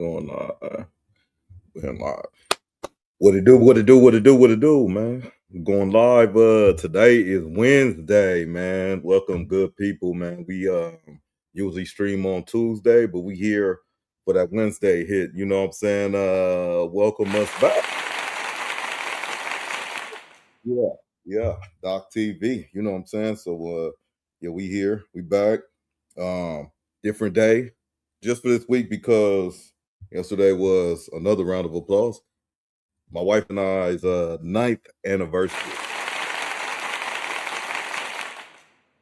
Going live. Going live. What it do, what it do, what it do, what it do, man. Going live. Today is Wednesday, man. Welcome, good people, man. We usually stream on Tuesday, but we here for that Wednesday hit. You know what I'm saying? Welcome us back. Yeah, yeah. DockTV. You know what I'm saying? So yeah, we here, we back. Um, different day. Just for this week because yesterday was another round of applause. My wife and I's ninth anniversary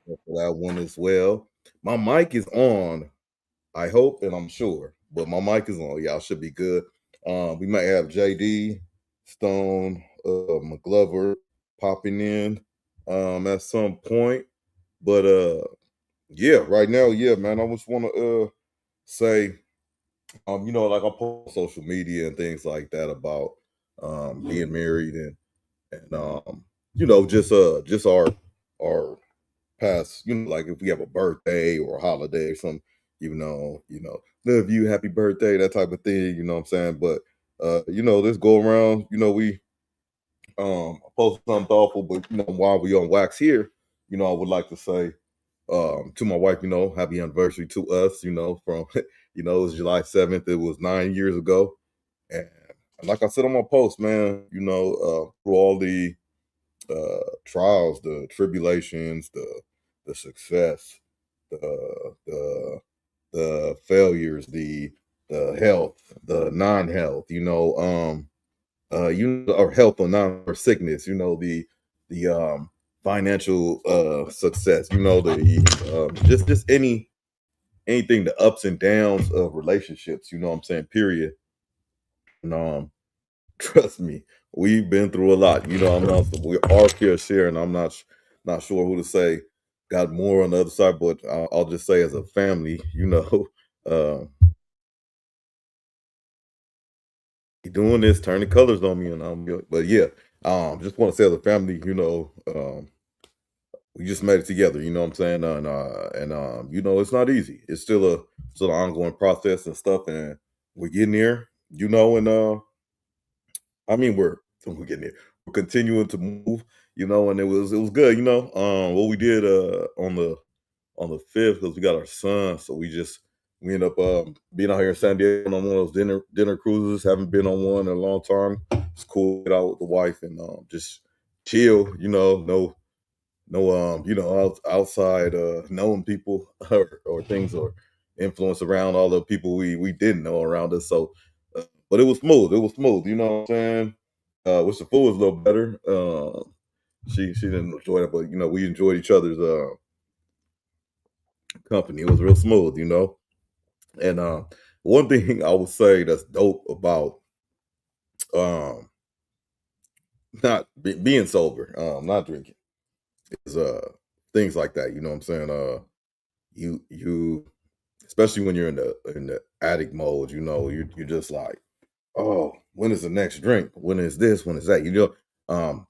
for that one as well. My mic is on, I hope, and I'm sure, but my mic is on. Y'all should be good. We might have JD, Stone, McGlover popping in at some point. But yeah, right now, yeah, man, I just want to say, like I post social media and things like that about being married and just our past, like if we have a birthday or a holiday or something, love you, happy birthday, that type of thing, you know what I'm saying? But this go around, we post something thoughtful, but while we on wax here, I would like to say to my wife, happy anniversary to us, from it was July 7th, it was 9 years ago. And like I said on my post, man, through all the trials, the tribulations, the success, the the failures, the health, the non-health, or health or non or sickness, the financial success, just anything, the ups and downs of relationships, you know what I'm saying, period. And trust me, we've been through a lot. I'm not we are here sharing. I'm not sure who to say got more on the other side, but I'll just say as a family, uh, doing this, turning colors on me, and I'm good. But yeah, just want to say as a family, we just made it together. You know what I'm saying? And it's not easy. It's still an ongoing process and stuff, and we're getting there. And we're getting there. We're continuing to move, and it was good, what we did on the 5th because we got our son, so we end up being out here in San Diego on one of those dinner cruises. Haven't been on one in a long time. It's cool to get out with the wife and just chill, outside knowing people or things or influence around all the people we didn't know around us. So but it was smooth. It was smooth, you know what I'm saying? Wish the food was a little better. She didn't enjoy it, but we enjoyed each other's company. It was real smooth, And one thing I would say that's dope about um being sober, not drinking, is things like that. You know what I'm saying? You especially when you're in the addict mode, you're just like, oh, when is the next drink? When is this? When is that?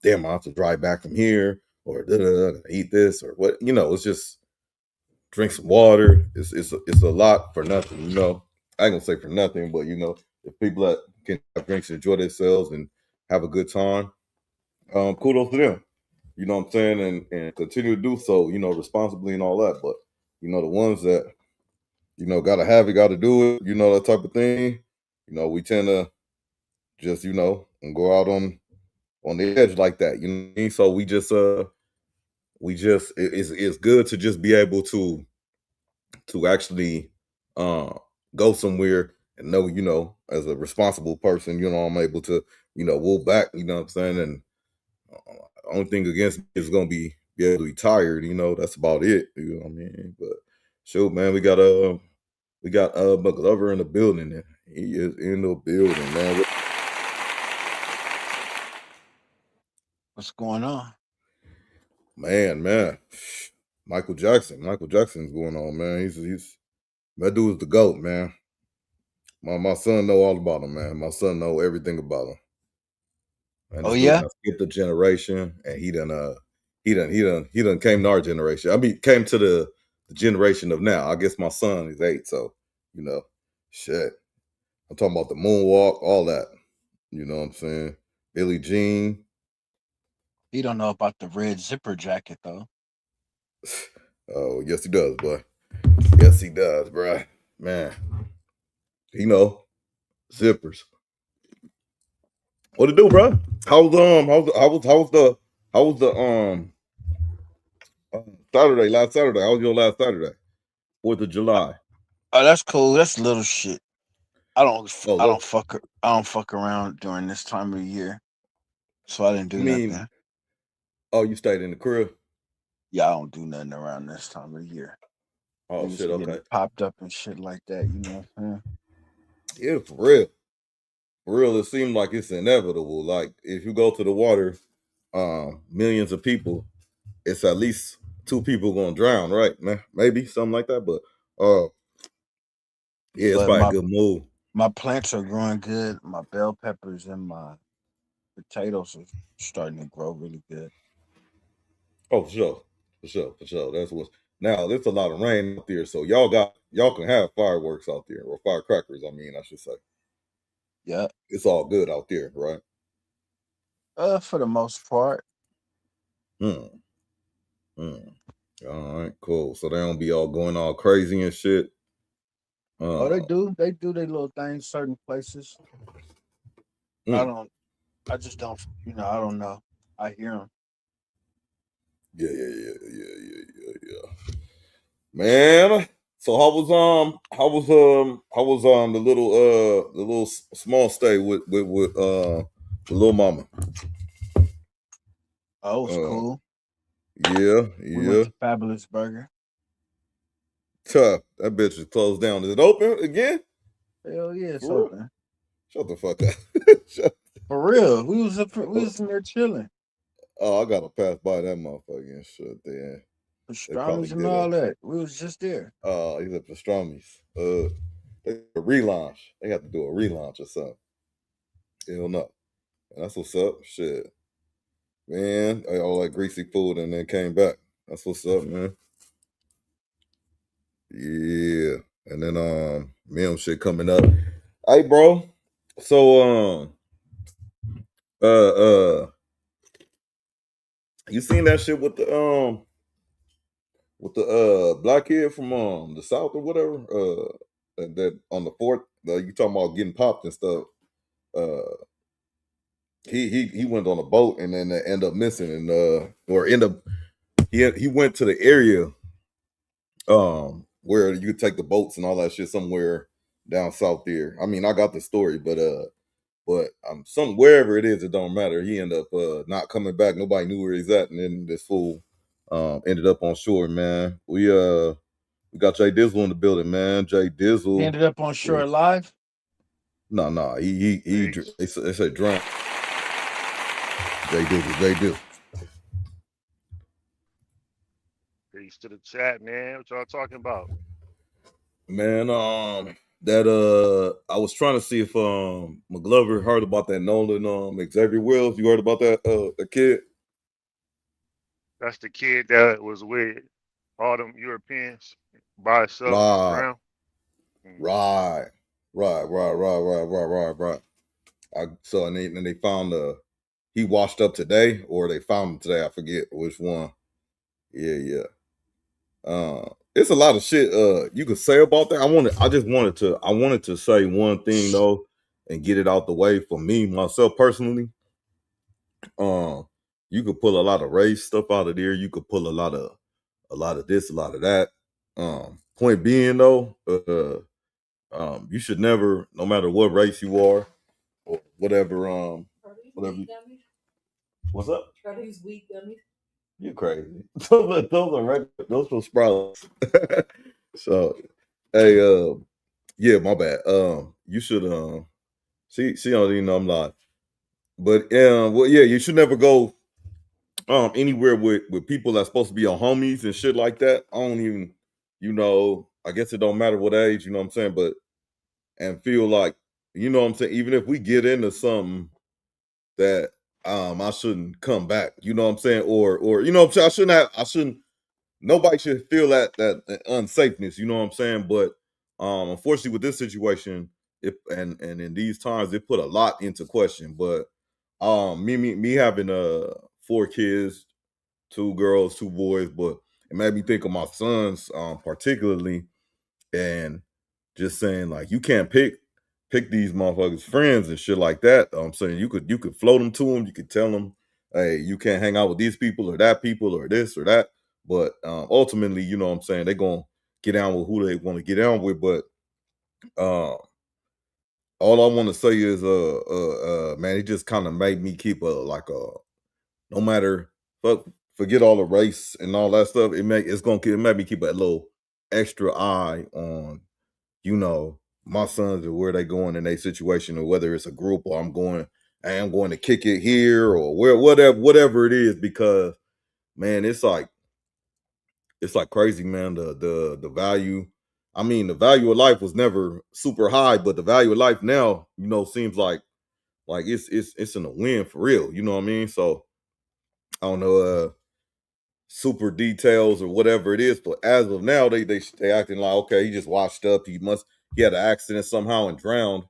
Damn, I have to drive back from here or eat this or what? It's just drink some water. It's a lot for nothing. I ain't gonna say for nothing, but if people that can have drinks and enjoy themselves and have a good time, kudos to them. You know what I'm saying, and continue to do so. Responsibly and all that. But the ones that gotta have it, gotta do it. That type of thing. We tend to just and go out on the edge like that. You know what I mean? So it's good to just be able to actually uh, go somewhere and know, as a responsible person, I'm able to, wool back, you know what I'm saying? And only thing against me is gonna be able to be tired, that's about it. You know what I mean? But shoot, man, we got McGlover in the building and he is in the building, man. What's going on? Man. Michael Jackson. Michael Jackson's going on, man. He's that dude is the GOAT, man. My son know all about him, man. My son know everything about him. And Oh this dude yeah? done skipped a generation, and he done came to our generation. I mean, came to the generation of now. I guess my son is 8, so you know, shit. I'm talking about the moonwalk, all that. You know what I'm saying? Billie Jean. He don't know about the red zipper jacket though. Oh, yes, he does, boy. Yes, he does, bruh. Man, he know zippers. What it do, bruh? How was the Saturday? Last Saturday. How was your last Saturday? 4th of July. Oh, that's cool. That's little shit. I don't. Oh, I don't look. fuck. I don't fuck around during this time of year, so I didn't I do mean, nothing. oh, you stayed in the crib. Yeah, I don't do nothing around this time of year. Oh Niggas shit. be getting Okay. popped up and shit like that. You know what I'm saying? Yeah, for real. For real, it seemed like it's inevitable. Like if you go to the water, millions of people, it's at least two people gonna drown, right? Man, maybe something like that. But yeah, it's But probably a my good move. my plants are growing good. My bell peppers and my potatoes are starting to grow really good. Oh, for sure, for sure, for sure. That's what's now. There's a lot of rain out there, so y'all can have fireworks out there or firecrackers. I mean, I should say Yeah. it's all good out there, right? For the most part. Hmm. Hmm. All right, cool. So they don't be all going all crazy and shit. Oh, they Uh, do. They do their little things certain places. I mm. don't. I just don't. I don't know. I hear them. Yeah, yeah, yeah, yeah, yeah, yeah, yeah. Man, so the little small stay with the little mama. Oh, it's Uh, cool. yeah, We went yeah. to Fabulous Burger. Tough. That bitch is closed down. Is it open again? Hell yeah, it's For real? open. Shut the fuck up. Shut For real. We up. was in there chilling. Oh, I gotta pass by that motherfucking shit there. They probably Pastrami's and did a all that. We was just there. he's at pastrami's. They a relaunch. They have to do a relaunch or something. Hell no. That's what's up. Shit. Man, I all that greasy food and then came back. That's what's up, man. Yeah. And then meal shit coming up. Hey bro. So uh you seen that shit with the black kid from the south or whatever? That on the fourth, you talking about getting popped and stuff. Uh he went on a boat and then end up missing and or end up he went to the area where you could take the boats and all that shit somewhere down south there. I mean, I got the story, but some wherever it is, it don't matter. He ended up not coming back. Nobody knew where he's at, and then this fool ended up on shore, man. We got Jay Dizzle in the building, man. Jay He Dizzle. ended up on Yeah. shore live. No, Peace. they say drown. Jay Dizzle. Peace to the chat, man. What y'all talking about? Man, that I was trying to see if McGlover heard about that Nolan Xavier Wells. You heard about that the kid? That's the kid that was with all them Europeans by himself and Right, drowned. Mm. right, right. So and they found he washed up today, or they found him today. I forget which one. Yeah, yeah. It's a lot of shit you could say about that. I wanted to say one thing though, and get it out the way for me myself personally. Um, you could pull a lot of race stuff out of there. You could pull a lot of this, a lot of that. Point being though, you should never, no matter what race you are or whatever, whatever. What's up? Try to use weed gummies. You crazy? Those are regular. Those are sprouts. So, hey, yeah, my bad. You should she don't even know I'm live, but well, yeah, you should never go anywhere with people that's supposed to be your homies and shit like that. I don't even, I guess it don't matter what age, you know what I'm saying, but and feel like, you know what I'm saying, even if we get into something that I shouldn't come back, you know what I'm saying, or you know what I'm saying, I shouldn't nobody should feel that unsafeness, you know what I'm saying, but unfortunately with this situation, and in these times it put a lot into question. But me having 4 kids, 2 girls, 2 boys, but it made me think of my sons particularly, and just saying like you can't pick these motherfuckers friends and shit like that. I'm saying you could float them to them, you could tell them, hey, you can't hang out with these people or that people or this or that. But ultimately, you know what I'm saying, they're gonna get down with who they want to get down with. But all I want to say is man, it just kind of made me keep no matter forget all the race and all that stuff. It made me keep a little extra eye on, you know, my sons and where they going in a situation, or whether it's a group or I'm going to kick it here or whatever it is, because man, it's like crazy, man. The value. I mean, the value of life was never super high, but the value of life now, you know, seems like it's in a win for real. You know what I mean? So I don't know super details or whatever it is, but as of now, they acting like, okay, he just washed up. He had an accident somehow and drowned.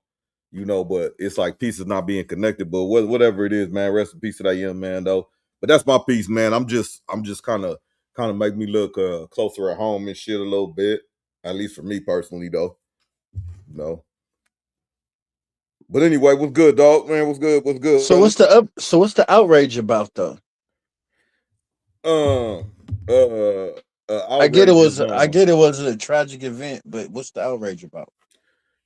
You know, but it's like pieces not being connected. But whatever it is, man, rest in peace to that young man, though. But that's my piece, man. I'm just kind of make me look closer at home and shit a little bit. At least for me personally, though. You know. But anyway, what's good, dog? Man, what's good? What's good, So fellas? what's the outrage about though? Um, uh, I get outrage is it was a tragic event, but what's the outrage about?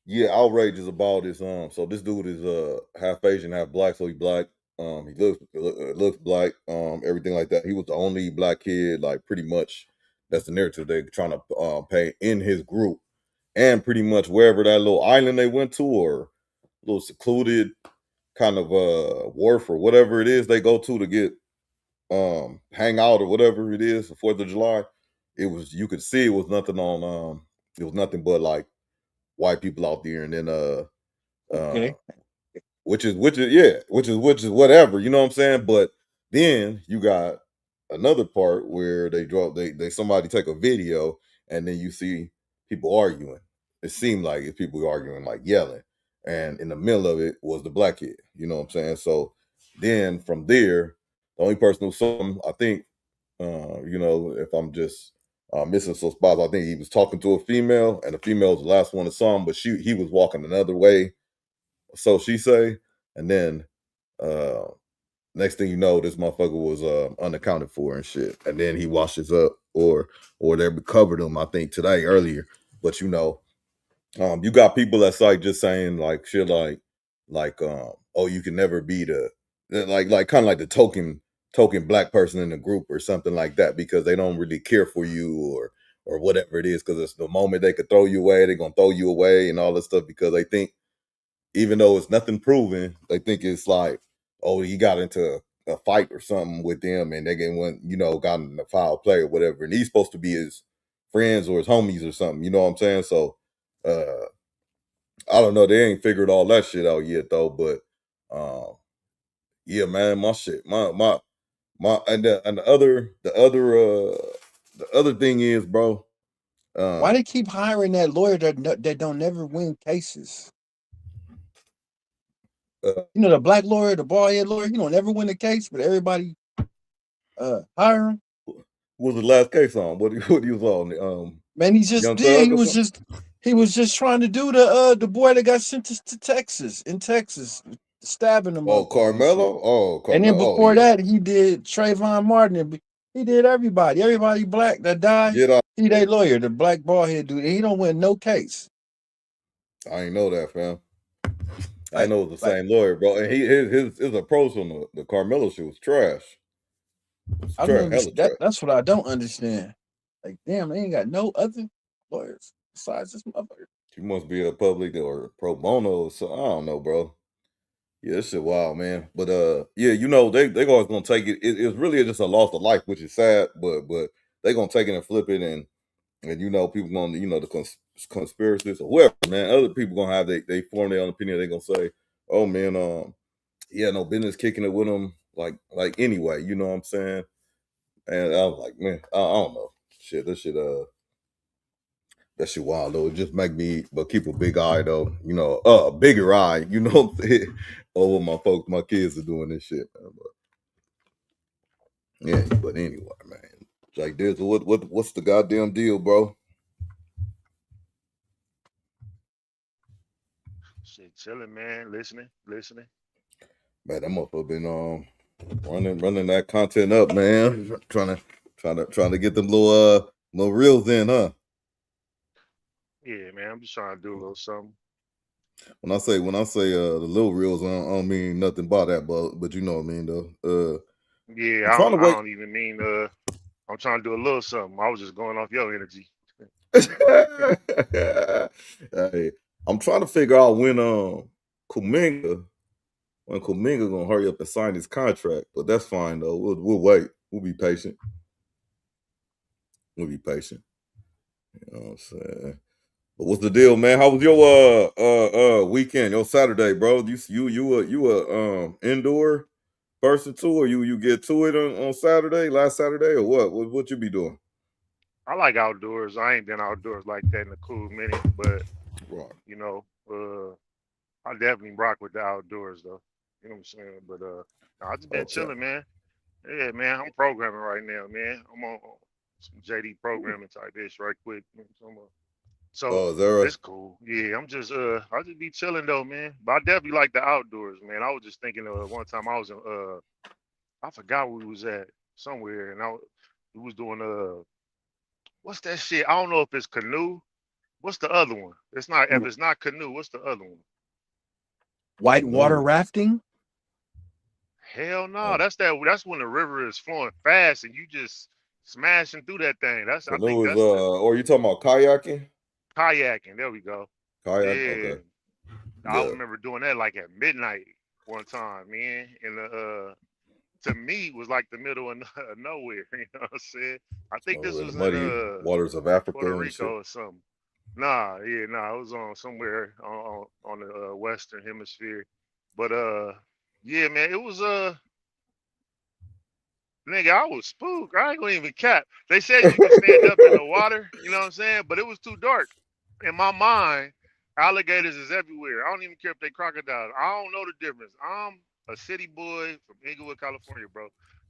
yeah, outrage is about is so this dude is half Asian, half black, so he black. He looks black, everything like that. He was the only black kid, like pretty much that's the narrative they're trying to paint in his group. And pretty much wherever that little island they went to, or a little secluded kind of wharf or whatever it is they go to get hang out or whatever it is for 4th of July, it was, you could see it was nothing on it was nothing but like white people out there. And then uh Okay. which is whatever, you know what I'm saying? But then you got another part where they somebody take a video, and then you see people arguing. It seemed like it's people arguing, like yelling, and in the middle of it was the black kid, you know what I'm saying? So then from there, the only person who saw him, I think, you know, if I'm just missing some spots, I think he was talking to a female, and the female was the last one to saw him, but he was walking another way, so she say. And then uh next thing you know, this motherfucker was unaccounted for and shit. And then he washes up, or they recovered him, I think today earlier. But you know, you got people that's like just saying like shit like oh, you can never be like kind of like the token black person in the group or something like that, because they don't really care for you, or whatever it is, because it's the moment they could throw you away, they're gonna throw you away and all this stuff, because they think, even though it's nothing proven, they think it's like, oh, he got into a fight or something with them, and they get one, you know, got in a foul play or whatever, and he's supposed to be his friends or his homies or something. You know what I'm saying? So, I don't know. They ain't figured all that shit out yet, though. But, yeah, man, my shit, and the other thing is, bro. Why they keep hiring that lawyer that don't never win cases? You know, the black lawyer, the bald head lawyer, he don't never win a case, but everybody hire him. What was the last case on? What he was on? Man, he just Young did. Thug or something? He was just trying to do the boy that got sentenced to Texas, stabbing the Oh, motherfucker and shit. Carmelo. Oh, And then Carmelo. Oh, before yeah. that, he did Trayvon Martin. He did everybody black that died. Get out. He they lawyer, the black bald head dude. He don't win no case. I ain't know that, fam. I Like, know it's the like same lawyer, bro. And his approach on the Carmelo shit was trash. It was I don't trash, hella understand. trash. That's what I don't understand. Like, damn, they ain't got no other lawyers besides this motherfucker. You must be a public or pro bono, so I don't know, bro. Yeah, this shit wild, man. But yeah, you know, they always gonna take it. It's really just a loss of life, which is sad, but they gonna take it and flip it, and you know, people gonna, you know, the conspiracists or whoever, man. Other people gonna have they form their own opinion. They gonna say, oh man, yeah, no business kicking it with them, like anyway, you know what I'm saying? And I was like, man, I don't know. Shit, this shit That shit wild though. It just make me, but keep a big eye though. You know, a bigger eye. You know what I'm saying? Over my folks, my kids are doing this shit, man. But yeah, but anyway, man. Like this, what's the goddamn deal, bro? Shit, chilling, man. Listening. Man, that motherfucker been running that content up, man. Trying to get them little reels in, huh? Yeah, man. I'm just trying to do a little something. When I say the little reels, I don't mean nothing by that, but you know what I mean though. Yeah, I'm trying to I wait. don't even mean I'm trying to do a little something. I was just going off your energy. Hey, I'm trying to figure out when Kuminga gonna hurry up and sign his contract, but that's fine though. We'll wait. We'll be patient. You know what I'm saying? But what's the deal, man? How was your weekend, your Saturday, bro? You a indoor person too, or you get to it on Saturday, last Saturday, or what you be doing? I like outdoors. I ain't been outdoors like that in a cool minute, but Right. you know, I definitely rock with the outdoors though. You know what I'm saying? But I just been Okay. chilling, man. Yeah, man. I'm programming right now, man. I'm on some JD programming type ish right quick. So Oh, is that right? it's cool. Yeah, I just be chilling though, man. But I definitely like the outdoors, man. I was just thinking one time I was in I forgot where we was at somewhere, and we was doing what's that shit? I don't know if it's canoe. What's the other one? It's not if it's not canoe. What's the other one? Whitewater Canoe. rafting. Hell no, Oh, that's when the river is flowing fast and you just smashing through that thing. I think canoe is that's the or you talking about kayaking? kayaking. There we go. Kayak. Yeah, Okay. I Yeah. remember doing that like at midnight one time, man. And to me it was like the middle of nowhere. You know what I'm saying? I think this In the was in muddy waters of Africa Puerto and shit. Rico or something. Nah, yeah, nah, it was on somewhere on the Western Hemisphere. But yeah, man, it was nigga, I was spooked. I ain't gonna even cap. They said you could stand up in the water, you know what I'm saying? But it was too dark. In my mind, alligators is everywhere. I don't even care if they crocodiles. I don't know the difference. I'm a city boy from Inglewood, California, bro.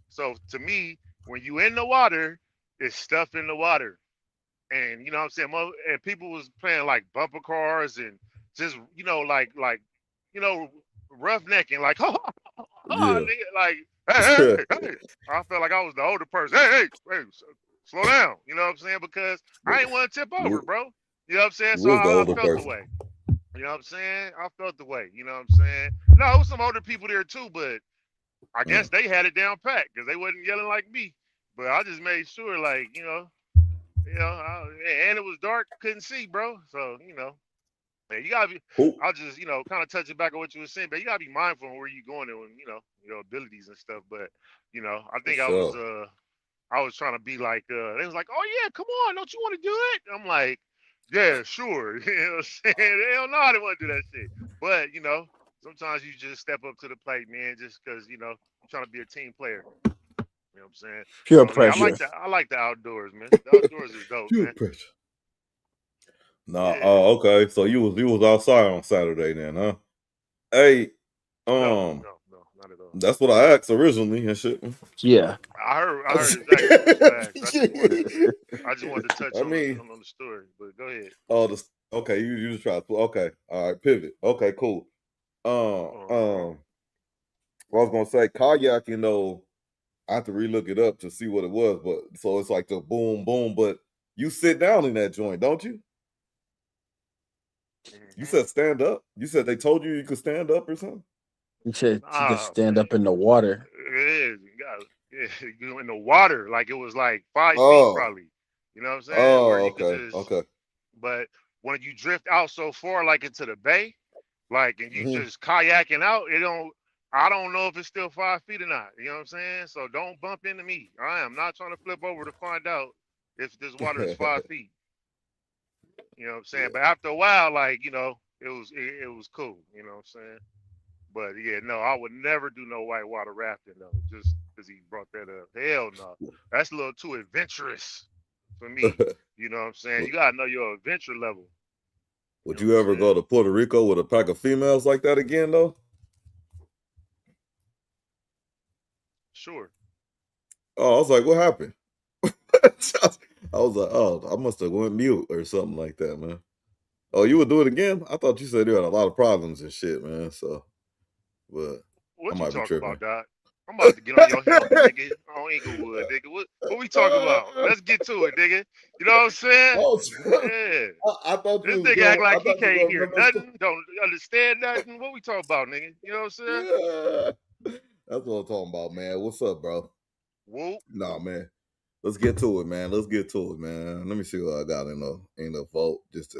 So to me, when you in the water, it's stuff in the water. And you know what I'm saying? And people was playing like bumper cars and just, you know, roughnecking, like, Yeah. nigga, like, hey. I felt like I was the older person. Hey, slow down. You know what I'm saying? Because I ain't want to tip over, you, bro. You know what I'm saying? you So was the I older felt the person. way. You know what I'm saying? I felt the way. You know what I'm saying? No, it was some older people there too, but I Mm. guess they had it down pat because they wasn't yelling like me. But I just made sure, like, and it was dark, couldn't see, bro. So, man, you gotta be. Who? I'll just, kind of touch it back on what you were saying, but you gotta be mindful of where you going and your abilities and stuff. But, I For think sure. I was trying to be like, they was like, oh yeah, come on, don't you want to do it? I'm like, yeah, sure. You know what I'm saying? Hell no, I didn't want to do that shit. But, sometimes you just step up to the plate, man, just because, you're trying to be a team player. You know what I'm saying? Peer So yeah, pressure. I like the outdoors, man. The outdoors is dope, Pure man. pressure. Nah. Yeah. Oh, okay. So you was outside on Saturday then, huh? Hey, No, um, no, no, not at all. that's what I asked originally and shit. Yeah. I heard exactly what you asked. I just wanted to touch I on mean, the story. But go ahead. oh, okay. You just try to. Okay. All right. Pivot. Okay. Cool. Uh-huh. I was gonna say kayaking though. I have to relook it up to see what it was, but so it's like the boom, boom. But you sit down in that joint, don't you? You Hmm. said stand up. You said they told you could stand up or something. You said you could Nah, stand up in the water. it is. You got you in the water like it was like 5 feet Oh, probably. You know what I'm saying? Where oh, you could okay, just, okay. but when you drift out so far, like into the bay, like and you Hmm. just kayaking out, it don't. I don't know if it's still 5 feet or not. You know what I'm saying? So don't bump into me. I am not trying to flip over to find out if this water is 5 feet. You know what I'm saying? Yeah. But after a while, like, it was cool, you know what I'm saying? But yeah, no, I would never do no whitewater rafting though, just because he brought that up. Hell no. That's a little too adventurous for me. You know what I'm saying? You gotta know your adventure level. Would You know you what ever I'm go saying? to Puerto Rico with a pack of females like that again, though? Sure. Oh, I was like, what happened? I was like, oh, I must have went mute or something like that, man. Oh, you would do it again? I thought you said you had a lot of problems and shit, man. So, but I What you might be talking about, tripping. Doc? I'm about to get on your helmet, nigga. On Inglewood, nigga. What we talking about? Let's get to it, nigga. You know what I'm saying? Oh, Yeah. I thought you This was nigga act going. I like he thought you were can't going to hear remember the story. nothing, don't understand nothing. What we talking about, nigga? You know what I'm saying? Yeah. That's what I'm talking about, man. What's up, bro? Whoop. Nah, man. Let's get to it, man. Let's get to it, man. Let me see what I got in the vote just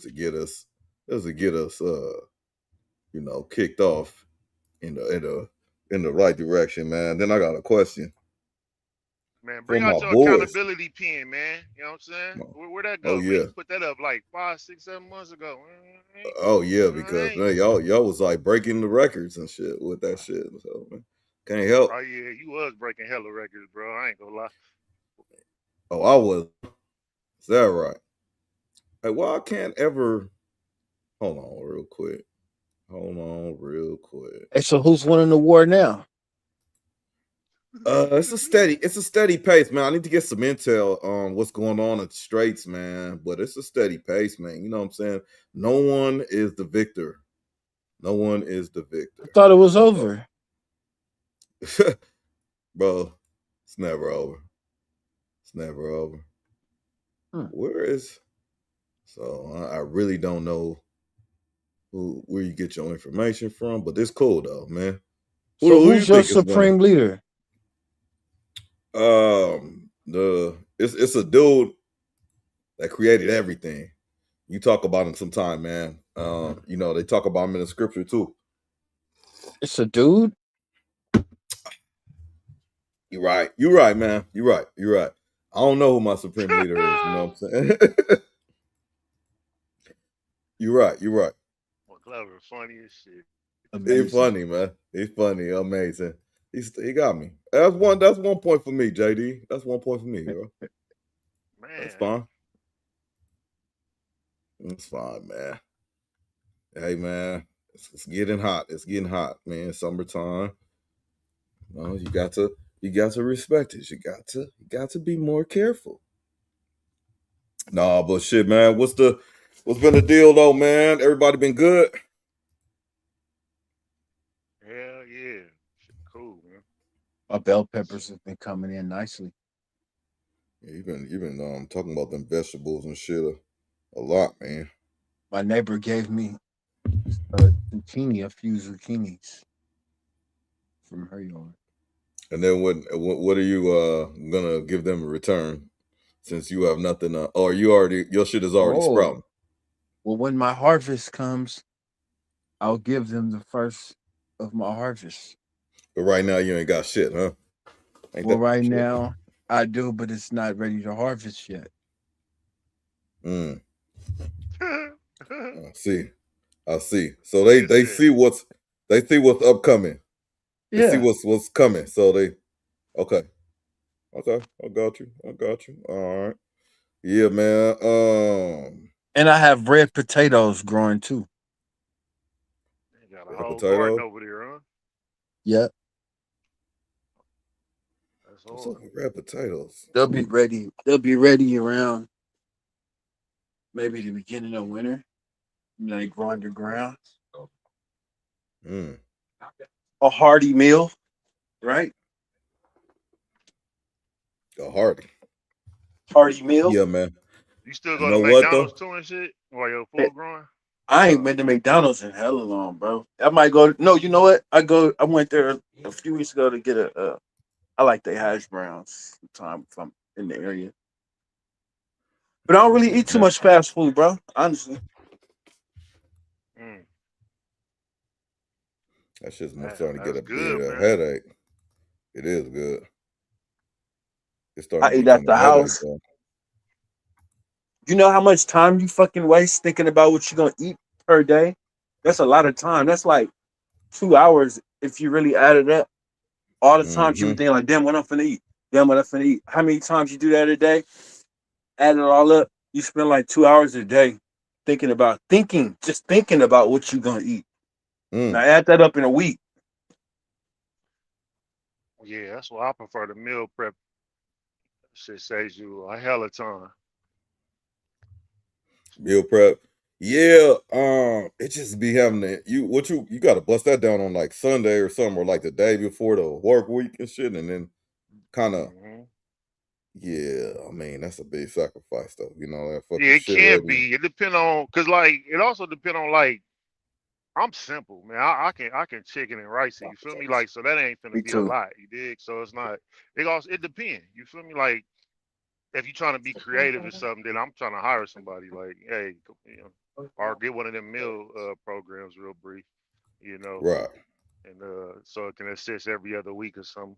to get us kicked off in the right direction, man. Then I got a question Man, for bring my out your boys. accountability pen, man. You know what I'm saying? Where'd that Oh go, man? yeah. You put that up like 5, 6, 7 months ago. Oh yeah, I because ain't. man, y'all was like breaking the records and shit with that shit. So man, can't help. Oh yeah, you was breaking hella records, bro. I ain't gonna lie. Oh, I was. Is that right? Hey, well, I can't ever. Hold on, real quick. Hold on, real quick. Hey, so who's winning the war now? It's a steady pace, man. I need to get some intel on what's going on at the Straits, man. But it's a steady pace, man. You know what I'm saying? No one is the victor. No one is the I victor. thought it was over. Bro, it's never over. It's never over. Where is so I really don't know where you get your information from, but it's cool though, man. So So who you who's your think is winning? supreme leader? It's a dude that created everything. You talk about him sometime, man. They talk about him in the scripture too. It's a dude. You're right. You're right, man. You're right. You're right. I don't know who my supreme leader is. You know what I'm saying? You're right. You're right. McGlover, funny as shit. He's Amazing. funny, man. He's funny. Amazing. He got me. That's one point for me, JD. That's 1 point for me, bro. That's Man. fine. That's fine, man. Hey, man. It's getting hot. It's getting hot, man. Summertime. You got to respect it. You got to be more careful. Nah, but shit, man. What's been the deal though, man? Everybody been good? Hell yeah. Shit cool, man. My bell peppers have been coming in nicely. Yeah, you've been talking about them vegetables and shit a lot, man. My neighbor gave me a few zucchinis from her yard. And then what are you gonna give them in return? Since you have nothing, or your shit is already Oh, sprouting. well, when my harvest comes, I'll give them the first of my harvest. But right now you ain't got shit, huh? Ain't Well, that right shit? now I do, but it's not ready to harvest yet. I see. I see. So they Listen. see what's upcoming. They see Yeah, what's coming. So okay. Okay. I got you. All right. Yeah, man. and I have red potatoes growing too. You got a Red whole garden potato. over there, huh? Yep, That's What's hard. up with red potatoes? they'll be ready. They'll be ready around maybe the beginning of winter. They grow underground. Mm. A hearty meal, right? A hearty. Hearty meal. Yeah, man. You still You go to know what McDonald's though? too and shit while you're Eh, full growing? I ain't been to McDonald's in hella long, bro. I might go. No, you know what? I went there a few weeks ago to get a. I like the hash browns sometimes if I'm in the area. But I don't really eat too Man, much fast food, bro. Honestly. Mm, that shit's more man, starting to that's get be good, a man. headache. It is good. It's starting I to eat at become the a headache house. though. You know how much time you fucking waste thinking about what you're gonna eat per day? That's a lot of time. That's like 2 hours if you really add it up. All the times you Mm-hmm. be thinking like, damn, what I'm finna eat. Damn, what I'm finna eat. How many times you do that a day? add it all up, you spend like 2 hours a day just thinking about what you're gonna eat. Now add that up in a week. Yeah, that's why I prefer the meal prep. Shit saves you a hell of time. Meal prep. Yeah, it just be having you got to bust that down on like Sunday or something, or like the day before the work week and shit, and then kind of yeah. I mean, that's a big sacrifice though. You know, that Yeah, fucking it shit can ready. be. It depend on, cause like it also depend on like I'm simple, man. I can chicken and rice it. You feel me? Like so that ain't Me finna be a too. lot. You dig? So it's not. It depends. You feel me? Like if you're trying to be creative or something, then I'm trying to hire somebody. Like hey, you know, or get one of them meal programs real brief. You know, Right. and so it can assist every other week or something.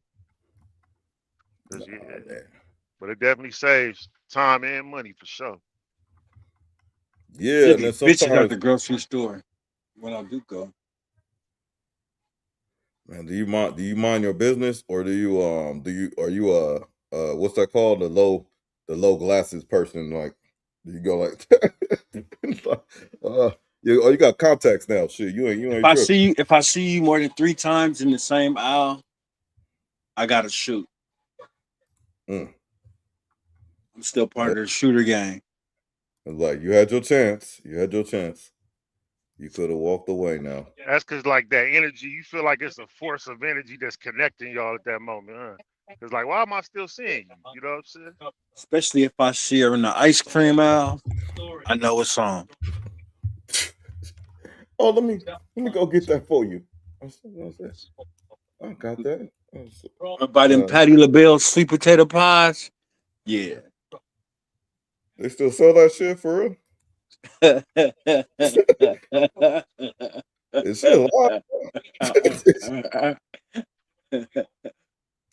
Nah, 'Cause yeah, man. but it definitely saves time and money for sure. Yeah, There'd and be then bitches at sometimes, the grocery store when I do go. man, do you mind your business, or are you what's that called, the low glasses person, like do you go like you got contacts now, shit, you ain't tripping. If I see you more than 3 times in the same aisle, I gotta shoot. Mm. I'm still part Yeah, of the shooter gang. it's like you had your chance, you could have walked away now. That's cause like that energy, you feel like it's a force of energy that's connecting y'all at that moment, huh? Cause like, why am I still seeing you? You know what I'm saying? Especially if I see her in the ice cream aisle, I know it's on. Oh, let me go get that for you. I said, I got that. Or by them Uh, Patty LaBelle sweet potato pies. Yeah. they still sell that shit for real? Is she alive?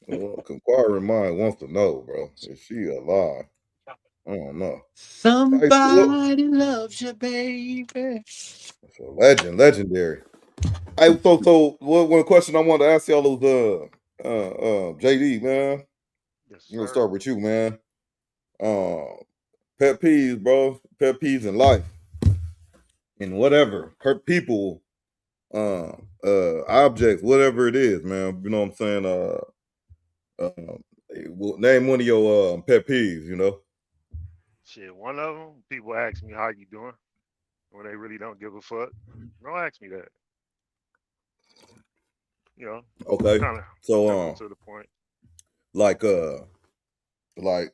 Well, inquiring mind wants to know, bro. Is she alive? I don't know. Somebody loves you, baby. It's a legendary. So one question I wanted to ask y'all was JD, man. Yes, I'm gonna sir. start with you, man. Uh, pet peeves, bro. Pet peeves in life and whatever. Hurt people, objects, whatever it is, man. You know what I'm saying? Name one of your pet peeves. You know. Shit, one of them, people ask me how you doing when they really don't give a fuck. Don't ask me that. You know, Okay. kind of So simple to the point. like like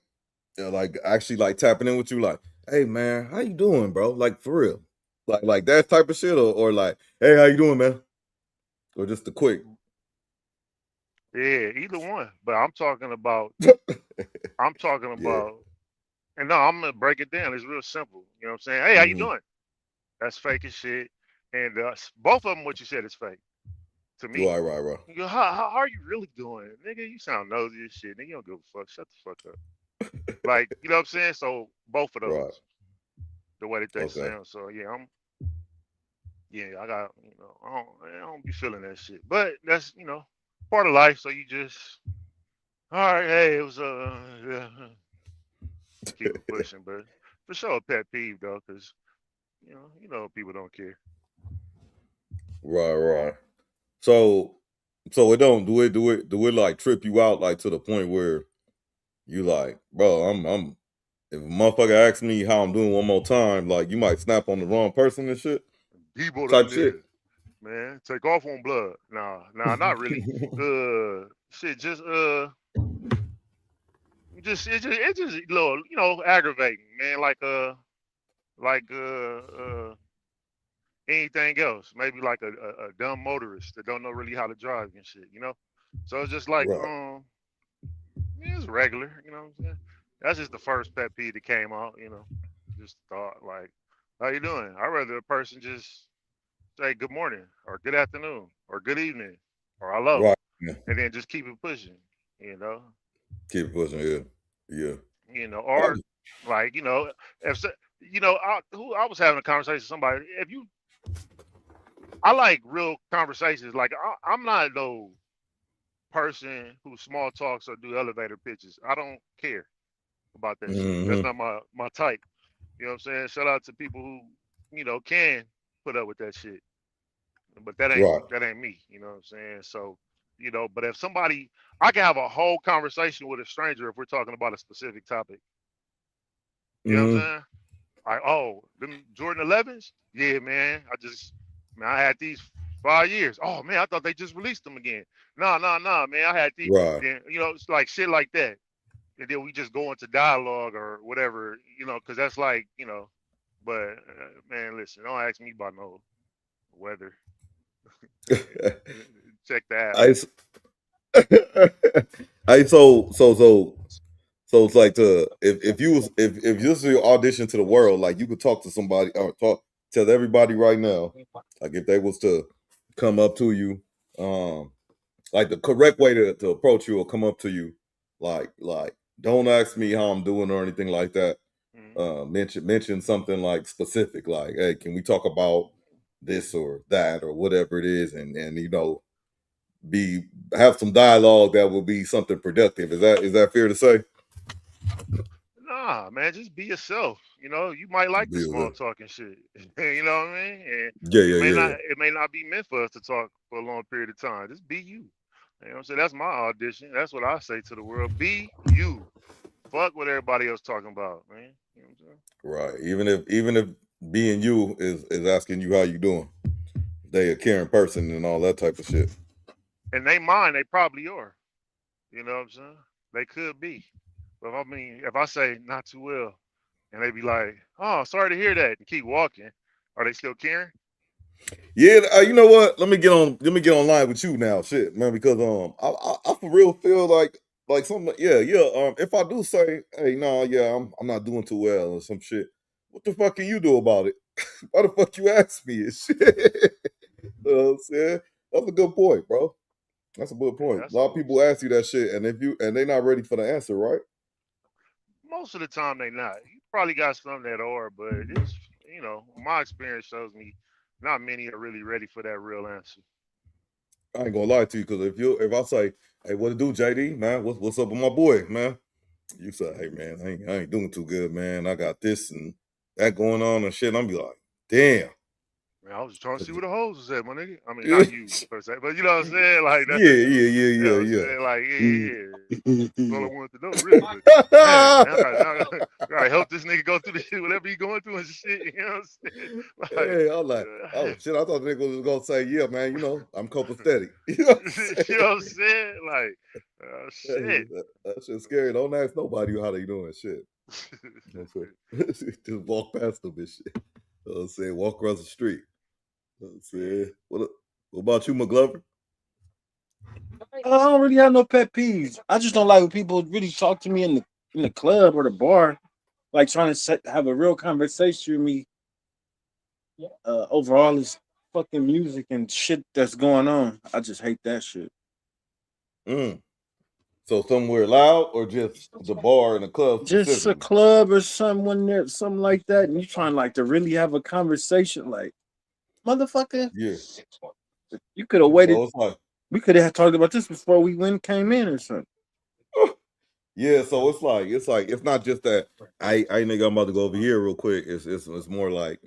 like actually like tapping in with you, like, hey man, how you doing, bro? Like for real. Like that type of shit, or like, hey, how you doing, man? Or just the quick. Yeah, either one. But I'm talking Yeah. about, and no, I'm gonna break it down. It's real simple. You know what I'm saying? Hey, how you Hmm. doing? That's fake as shit. And both of them, what you said is fake to me. Right. You go, how are you really doing? Nigga, you sound nosy as shit. Nigga, you don't give a fuck. Shut the fuck up. Like, you know what I'm saying? So both of Right. those, the way that they Okay. sound. So yeah, I got, I don't be feeling that shit. But that's, part of life. So you just, all right, hey, it was, yeah, keep it pushing. But for sure, a pet peeve though, because, people don't care. Right. So it don't do it like trip you out, like to the point where you like, bro, I'm if a motherfucker asks me how I'm doing one more time, like you might snap on the wrong person and shit. Debo Type done shit. this, man. Take off on blood. Nah, not really. Shit, it's just a little, aggravating, man. Like anything else. Maybe like a dumb motorist that don't know really how to drive and shit. So it's just like, Right. yeah, it's regular. You know what I'm saying? That's just the first pet peeve that came out. Just thought like, how you doing? I'd rather a person just say good morning or good afternoon or good evening or hello, Right. Yeah. and then just keep it pushing. You know, Keep it pushing. Yeah. Yeah. or like if I was having a conversation with somebody. If you, I like real conversations. Like I'm not person who small talks or do elevator pitches. I don't care. about that shit. That's Mm-hmm. not my type. You know what I'm saying? Shout out to people who, can put up with that shit. But Right. that ain't me. You know what I'm saying? So, but if somebody, I can have a whole conversation with a stranger if we're talking about a specific topic. You know what I'm Mm-hmm. saying? Like, oh, them Jordan 11s? Yeah, man. I had these 5 years. Oh man, I thought they just released them again. No, no, no, man. I had these. Right. Then it's like shit like that, and then we just go into dialogue or whatever. Because that's like. But man, listen, don't ask me about no weather. Check the app. I, s- I so it's like if you was your audition to the world, like you could talk to somebody or tell everybody right now, like if they was to come up to you, like the correct way to approach you or come up to you, like don't ask me how I'm doing or anything like that. Mhm. Mention something like specific, like hey, can we talk about this or that or whatever it is, and be have some dialogue that will be something productive. Is that fair to say? Nah, man, just be yourself. You might like the Yeah, small talking shit. You know what I mean? And yeah, it yeah, may not yeah. it may not be meant for us to talk for a long period of time. Just be you. You know what I'm saying? That's my audition. That's what I say to the world. Be you. Fuck what everybody else talking about, man. You know what I'm saying? Right. Even if being you is asking you how you doing, they a caring person and all that type of shit. And they mind, they probably are. You know what I'm saying? They could be. But if I say not too well, and they be like, "Oh, sorry to hear that," and keep walking, are they still caring? Yeah, you know what? Let me get online with you now, shit, man, because I for real feel like something. Yeah, yeah. If I do say, hey, no, yeah, I'm not doing too well or some shit, what the fuck can you do about it? Why the fuck you ask me and shit? You know what I'm saying? That's a good point, bro. That's a good Yeah, point. A that's lot of all I'm people saying. ask you that shit, and if you and they not ready for the answer, right? Most of the time they not. You probably got some that are, but it's my experience shows me not many are really ready for that real answer. I ain't gonna lie to you, because if I say, hey, what to do, JD, man? What's up with my boy, man? You say, hey man, I ain't doing too good, man. I got this and that going on and shit. And I'm be like, damn. Man, I was just trying to 'Cause see where the hoes was at, my nigga. I mean, yeah, not you per se, but you know what I'm saying? Like that, yeah, yeah, you know yeah, what I'm yeah, saying? Like, yeah. yeah. That's all I wanted to know, really. But damn, man, I gotta help this nigga go through the shit, whatever he going through and shit. You know what I'm saying? Like, Hey, I'm like, oh shit, I thought the nigga was gonna say, yeah, man, I'm copacetic. You know what I'm you know saying? what I'm saying? Like, Hey, shit. that shit's scary. Don't ask nobody how they doing shit. You know what I'm saying? Just walk past them and shit. You know what I'm saying? Walk across the street. You know what I'm Yeah. saying? What about you, McGlover? I don't really have no pet peeves. I just don't like when people really talk to me in the club or the bar, like trying to have a real conversation with me over all this fucking music and shit that's going on. I just hate that shit. Mm. So somewhere loud or just the bar and the club Just a specifically? club or someone there, something like that, and you trying like to really have a conversation, like motherfucker. Yeah. You could have waited. So it's like, We could have talked about this before we went came in or something. yeah. So it's like it's not just that. I nigga, I'm about to go over here real quick. It's more like,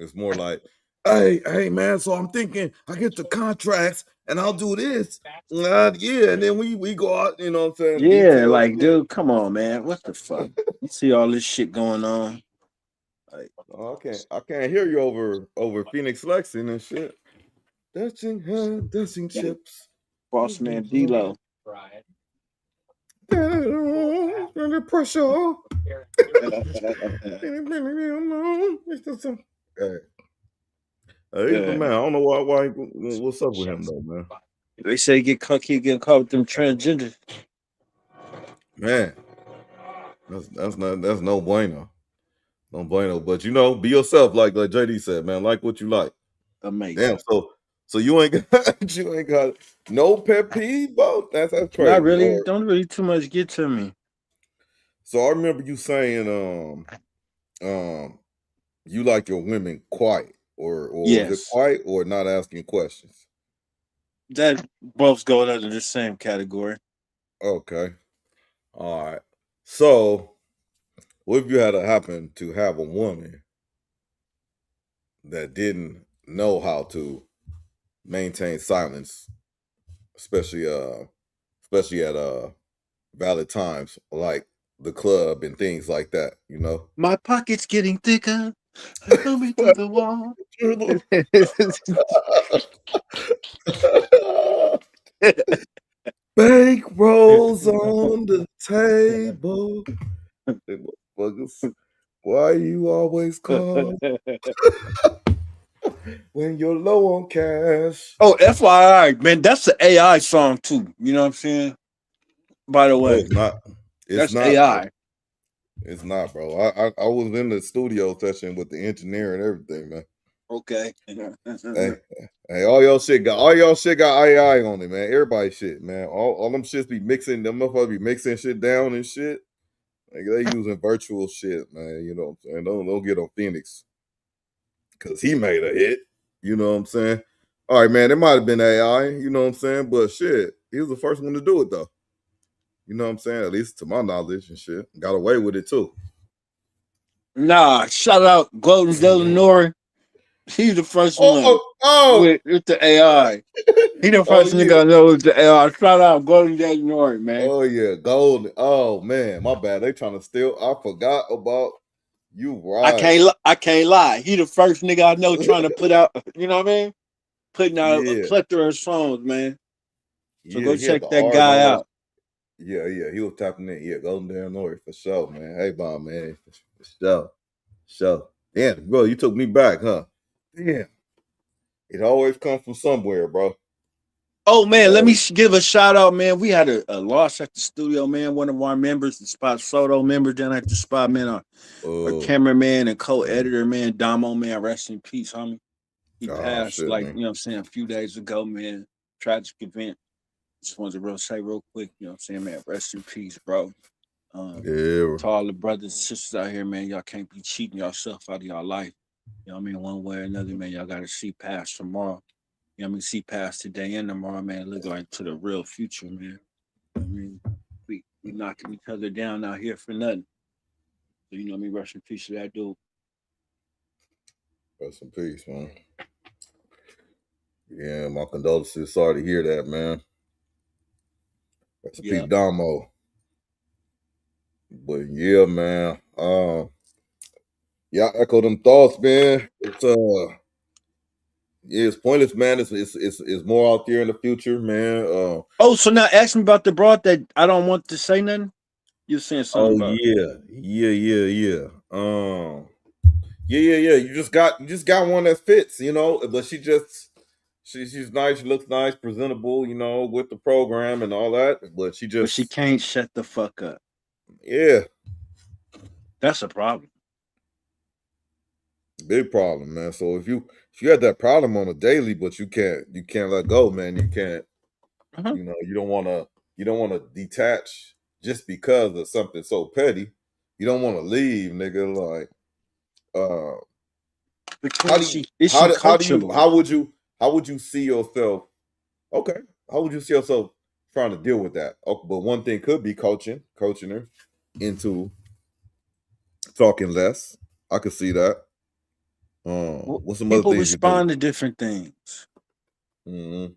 hey man. So I'm thinking I get the contracts and I'll do this. Yeah, and then we go out. You know what I'm saying? Yeah, Details. like, dude, come on, man. What the fuck? You see all this shit going on. Like, Oh, I can't hear you over Phoenix FLEXIN and shit. Dancing chips. boss man D-Lo. Under pressure. Hey, he's the Yeah. man. I don't know why. What's up with him though, man? They say he get caught with them transgenders. Man, that's no bueno, no bueno. But be yourself, like JD said, man. Like what you like. Amazing. Damn. So you ain't got you ain't got no pet peeve, bro. That's Not crazy. really. Or Don't really too much get to me. so I remember you saying you like your women quiet, or was it Yes. quiet or not asking questions? That both go under the same category. Okay. All right. So What if you had to happen to have a woman that didn't know how to maintain silence, especially at valid times like the club and things like that, you know? My pocket's getting thicker. They throw me through the wall. Bank rolls on the table. Hey, motherfuckers, why you always call when you're low on cash? Oh, FYI, man, that's an AI song too. You know what I'm saying? By the No, way, it's not. It's that's not, bro. AI. It's not, bro. I was in the studio session with the engineer and everything, man. Okay. Hey, hey, all y'all shit got AI on it, man. Everybody shit, man. All them shits be mixing, them motherfuckers be mixing shit down and shit. Like they using virtual shit, man. You know what I'm saying? Don't get on FENIX because he made a hit. You know what I'm saying? All right, man. It might have been AI. You know what I'm saying? But shit, he was the first one to do it though. You know what I'm saying? At least to my knowledge and shit. Got away with it too. Nah, shout out Golden Delanory. He's the first one Oh, with the AI. He the oh first yeah. nigga I know with the AI. Shout out Golden Delanory, man. Oh yeah, golden. Oh man, my bad. They trying to steal. I forgot about you. Right? I can't lie. He the first nigga I know trying to put out. You know what I mean? Putting out a Yeah, plethora of songs, man. So yeah. go He had check the that art and guy all that. out. Yeah, yeah. He was tapping in. Yeah, golden damn Nori for sure, man. Hey, Bob, man, for sure, sure. Damn, bro, you took me back, huh? Damn. It always comes from somewhere, bro. Oh It man, let me always. give a shout out, man. We had a loss at the studio, man. One of our members, the Spot Soto member down at the spot, man. Our Oh, cameraman and co-editor, man, Damo, man, rest in peace, homie. He oh passed shit, like, man. you know what I'm saying, a few days ago, man. Tragic event. Just wanted to say real quick, you know what I'm saying, man, rest in peace, bro. Yeah, To all the brothers and sisters out here, man, y'all can't be cheating yourself out of y'all life. You know what I mean? One way or another, man, y'all gotta see past tomorrow. You know what I mean? See past today and tomorrow, man. Look like to the real future, man. I mean, we knocking each other down out here for nothing. So, you know what I mean? Rest in peace to that dude. rest in peace, man. Yeah, my condolences. Sorry to hear that, man. Rest in peace, Yeah. Damo. But yeah, man. Yeah, I echo them thoughts, man. Yeah, it's pointless, man. It's more out there in the future, man. Oh, so now ask me about the broad that I don't want to say nothing. You're saying something Oh about. yeah, yeah. Yeah. You just got one that fits, you know. But she's nice. She looks nice, presentable, you know, with the program and all that. But she But she just, can't shut the fuck up. yeah, That's a problem. big problem, man. So if you had that problem on a daily, but you can't let go, man. You can't, Uh-huh. you know, you don't want to detach just because of something so petty. You don't want to leave, nigga. Like, uh, But how can do you she? Is she coachable? how would you see yourself? Okay, how would you see yourself trying to deal with that? Oh, but one thing could be coaching her into talking less. I could see that. Well, What's some other people things you think? respond to different things. Mm-hmm.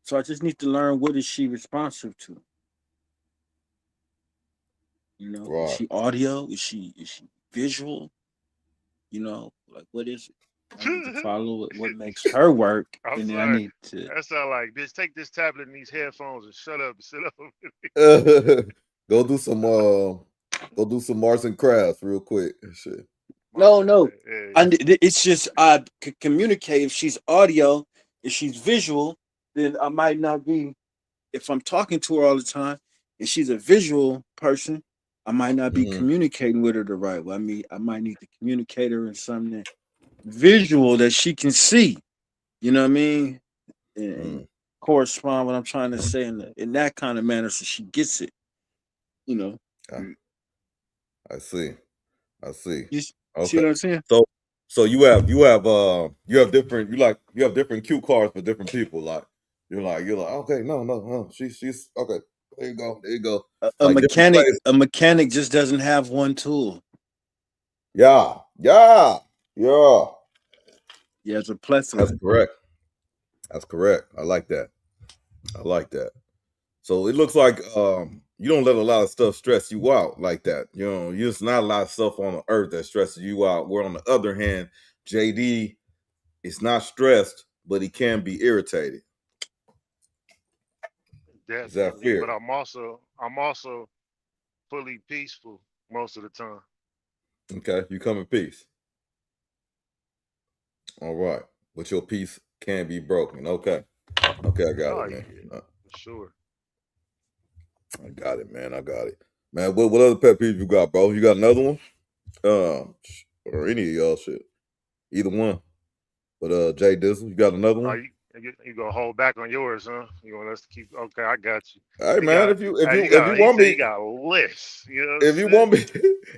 So I just need to learn what is she responsive to. You know, is Right. she audio? Is she visual? You know, like what is it? I need to follow what makes her work, I'm and then I sorry. need to. That sound like, bitch, take this tablet and these headphones and shut up and sit up. Go do some arts and crafts real quick. Shit. My No, bad. no. Yeah, And it's just I could communicate. If she's audio, if she's visual, then I might not be. If I'm talking to her all the time, and she's a visual person, I might not be Mm-hmm. communicating with her the right way. I mean, I might need to communicate her in something visual that she can see. You know what I mean? And Mm. correspond what I'm trying to say in that kind of manner, so she gets it. You know, I, I see. I see. you see Okay. what I'm saying? So you have different cue cards for different people. Like you're like okay, no. She's okay. There you go. A, a Like different mechanic, ways. a mechanic just doesn't have one tool. Yeah. Yeah. Yeah. Yeah, it's a plethora. That's correct. That's correct. I like that. I like that. So it looks like you don't let a lot of stuff stress you out like that. You know, there's not a lot of stuff on the earth that stresses you out. Where on the other hand, JD is not stressed, but he can be irritated. Is that Definitely. But fair? I'm also fully peaceful most of the time. Okay, you come in peace. All right, but your peace can be broken. Okay, okay, I got Oh it, man. yeah, for sure. I got it, man. I got it, man. What other pet peeves you got, bro? You got another one? Or any of y'all shit, either one. But Jay Dizzle, you got another Oh, one? you gonna hold back on yours, huh? You want us to keep? Okay, I got you. Hey, He man, got. if you if Hey, you if you He want said me he got a list. You know what I'm if you saying? want me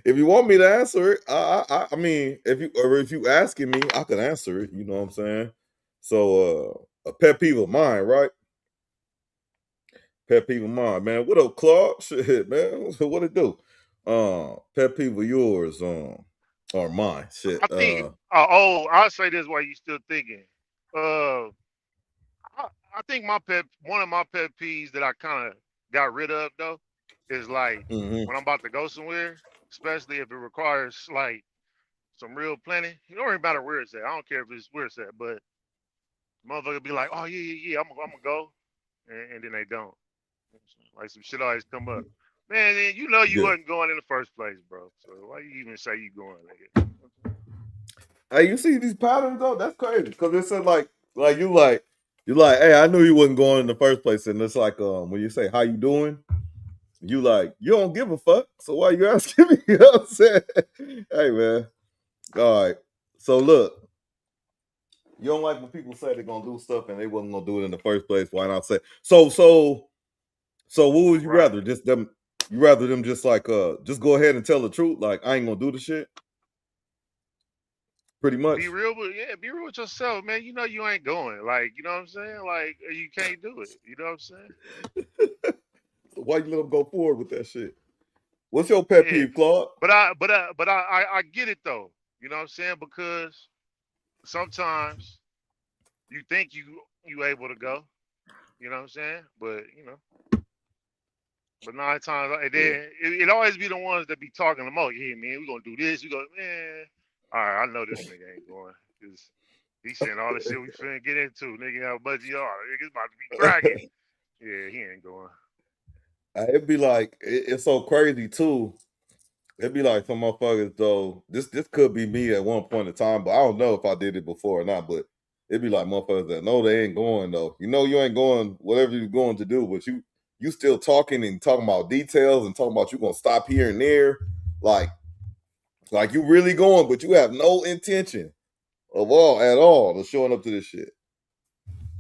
if you want me to answer it, I mean if you asking me, I can answer it. You know what I'm saying? So a pet peeve of mine, right? Pet peeve of mine, man. What up, Clark? Shit, man. What it do? Pet peeve of yours, or mine. Shit. I think. I'll say this while you still thinking. Uh, I think one of my pet peeves that I kind of got rid of though, is like Mm-hmm. when I'm about to go somewhere, especially if it requires like some real planning. It don't even matter where it's at. I don't care if it's where it's at, but motherfucker be like, oh yeah, I'm gonna go, and then they don't. Like some shit always come up. Man, then you know you Yeah. wasn't going in the first place, bro. So why you even say you going, nigga? Hey, you see these patterns though? That's crazy. Cause it said you like, hey, I knew you wasn't going in the first place. And it's like when you say how you doing, you like, you don't give a fuck. So why you asking me? You know what I'm saying? Hey man. All right. So look, you don't like when people say they're gonna do stuff and they wasn't gonna do it in the first place. Why not say so what would you Right. rather? Just them you rather them just like just go ahead and tell the truth, like I ain't gonna do the shit? Pretty Be much. real be real with yourself, man. You know you ain't going. Like, you know what I'm saying? Like you can't do it. You know what I'm saying? So why you let them go forward with that shit? What's your pet Yeah. peeve, Claude? But I get it though. You know what I'm saying? Because sometimes you think you able to go. You know what I'm saying? But but 9 times and Yeah. then it always be the ones that be talking the most. Yeah, man, we gonna do this. We go, man. All right, I know this nigga ain't going because he's saying all the shit we finna get into. Nigga, how much you are? Nigga's about to be cracking. Yeah, he ain't going. It'd be like it's so crazy too. It'd be like some motherfuckers though. This could be me at one point in time, but I don't know if I did it before or not. But it'd be like motherfuckers that know they ain't going though. You know you ain't going whatever you're going to do, but you still talking and talking about details and talking about you gonna stop here and there, like like you really going, but you have no intention of all at all of showing up to this shit.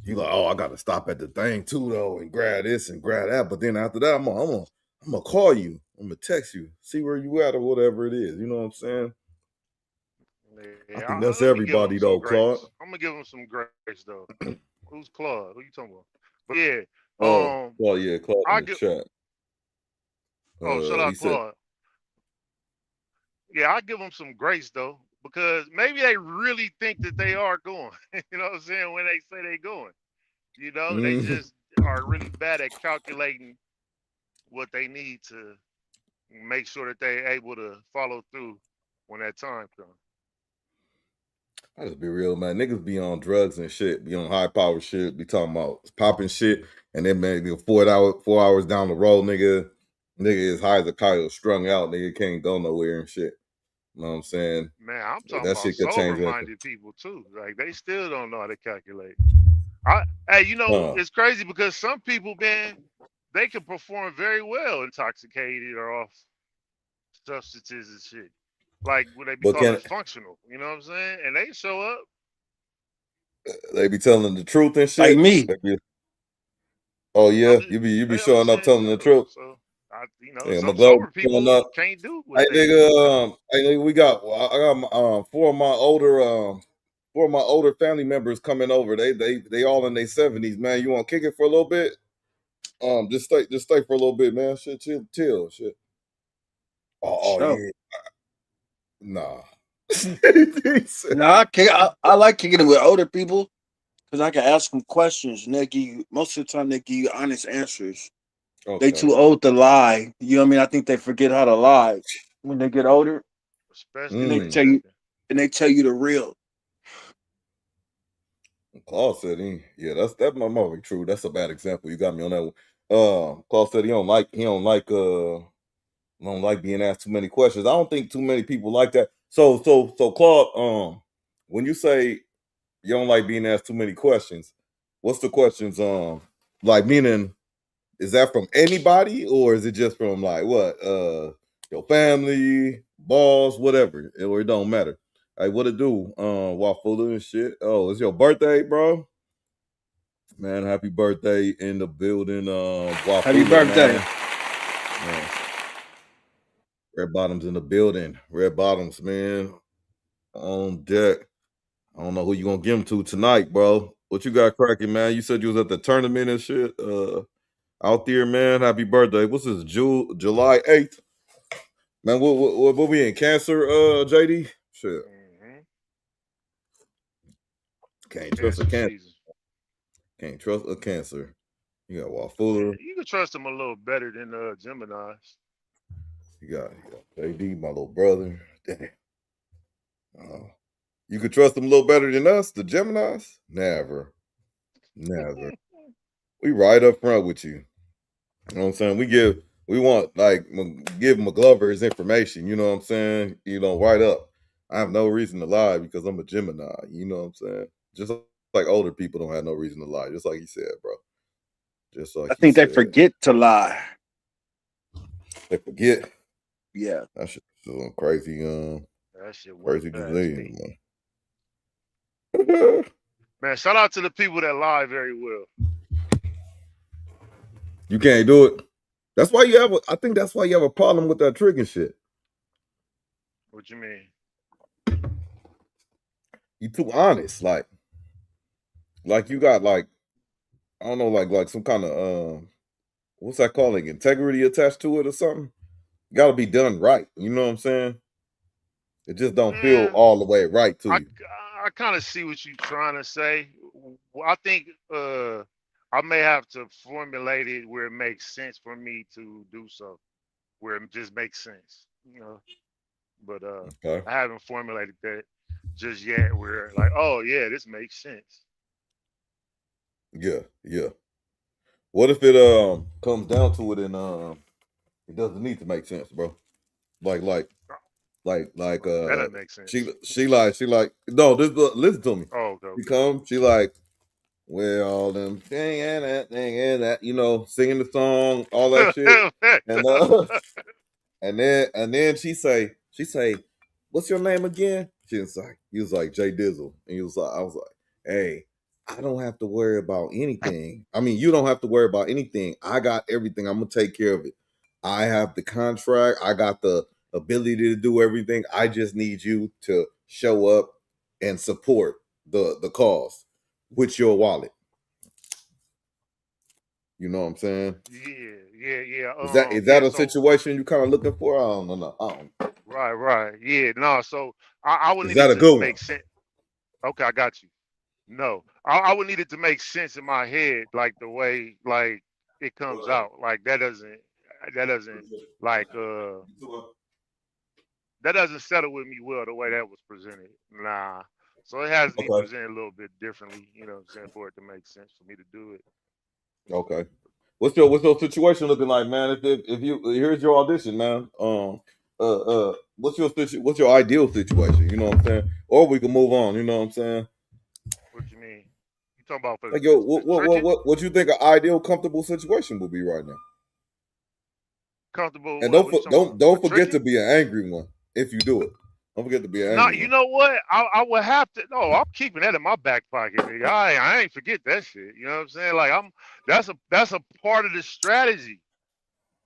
You like, oh, I got to stop at the thing too though, and grab this and grab that. But then after that, I'm gonna call you. I'm gonna text you, see where you at or whatever it is. You know what I'm saying? I Yeah, think that's let me give him everybody some though, Claude. grace. I'm gonna give him some grace though. Who's Claude? Who you talking about? But yeah, Well, yeah, Claude in I the give. chat. Oh, shout He out said, Claude. Yeah, I give them some grace though, because maybe they really think that they are going. You know what I'm saying? When they say they going, they mm, just are really bad at calculating what they need to make sure that they're able to follow through when that time comes. I just be real, man. Niggas be on drugs and shit, be on high power shit, be talking about popping shit, and then man, 4 hours down the road, nigga is high as a kite, strung out, nigga can't go nowhere and shit. You know what I'm saying? Man, I'm talking That about shit could change anything. sober-minded people too. Like they still don't know how to calculate. Hey, Huh. it's crazy because some people, man, they can perform very well intoxicated or off substances and shit. Like what they be But calling can functional. You know what I'm saying? And they show up. they be telling the truth and Like shit? me. They be, oh I'm yeah, just, you be I'm just showing up saying, telling the truth. So Yeah, some McGlover sober showing people up. can't do what Hey they do. nigga, we got I got four of my older family members coming over. They all in their 70s, man. You want to kick it for a little bit? Just stay for a little bit, man. Shit, chill, shit. Oh Show. yeah. Nah. No, I can't. I like kicking it with older people because I can ask them questions and they give you, most of the time they give you honest answers. They Okay. too old to lie. You know what I mean? I think they forget how to lie when they get older, especially and if they they Mm. tell you drinking. and they tell you the real. Claude said that's my mother true. That's a bad example. You got me on that one. Claude said he don't like being asked too many questions. I don't think too many people like that. So Claude, when you say you don't like being asked too many questions, what's the questions? Like meaning, is that from anybody or is it just from like what? Your family, boss, whatever, or it don't matter. Like what it do? WAFULA and shit. Oh, it's your birthday, bro. Man, happy birthday in the building. Happy WAFULA, birthday! man. Man, Red Bottoms in the building. Red Bottoms, man, on deck. I don't know who you gonna give them to tonight, bro. What you got cracking, man? You said you was at the tournament and shit. Out there, man. Happy birthday. What's this? July 8th. Man, what we in Cancer, JD? Shit. Mm-hmm. Can't trust a Cancer cancer. season. Can't trust a cancer. You got Yeah, WAFULA. you can trust them a little better than Gemini's. You got JD, my little brother. Damn. Uh, you could trust them a little better than us, the Geminis? Never. Never. We right up front with you. You know what I'm saying? We want like give McGlover his information. You know what I'm saying? Right up. I have no reason to lie because I'm a Gemini. You know what I'm saying? Just like older people don't have no reason to lie. Just like he said, bro. Just I like he think they said. forget to lie. They forget. Yeah, That shit is crazy. That shit worked Crazy past disease, me. man. Man, shout out to the people that lie very well. You can't do it. That's why you have. I think that's why you have a problem with that tricking shit. What you mean? You too honest. Like you got like I don't know, like some kind of what's that called? Like integrity attached to it or something. Got to be done right. You know what I'm saying? It just don't feel Man, all the way right to I you. I kind of see what you're trying to say. I think I may have to formulate it where it makes sense for me to do so, where it just makes sense, you know. But Okay. I haven't formulated that just yet. Where like, oh yeah, this makes sense. Yeah, yeah. What if it comes down to it and it doesn't need to make sense, bro? Like like like That doesn't make sense. she like no, listen to me. Oh, okay, She okay. come, she like where all them thing and that, singing the song, all that shit. And and then she say, what's your name again? He was like Jay Dizzle. And I was like, hey, I don't have to worry about anything. I mean, you don't have to worry about anything. I got everything. I'm gonna take care of it. I have the contract, I got the ability to do everything. I just need you to show up and support the cause with your wallet. You know what I'm saying? Yeah, yeah, yeah. Is that Yeah. a So situation you kind of looking for? I don't know. I don't. right, right. Yeah. No. So I would Is need it that a to good one? make sense. Okay, I got you. No, I would need it to make sense in my head, like the way like it comes out. Like that doesn't like that doesn't settle with me well the way that was presented. Nah. So it has to be Okay. presented a little bit differently, you know what I'm saying, for it to make sense for me to do it. Okay. What's your situation looking like, man? If you here's your audition, man. What's your ideal situation? You know what I'm saying? Or we can move on. You know what I'm saying? What you mean? You talking about for Like the, yo, the tricking? what you think an ideal, comfortable situation would be right now? Comfortable And what? What you talking about? For don't forget to tricking? be an angry one if you do it. Don't forget to be an No, angry you one. know what? I would have to. No, I'm keeping that in my back pocket, nigga. I ain't forget that shit. You know what I'm saying? Like that's a part of the strategy.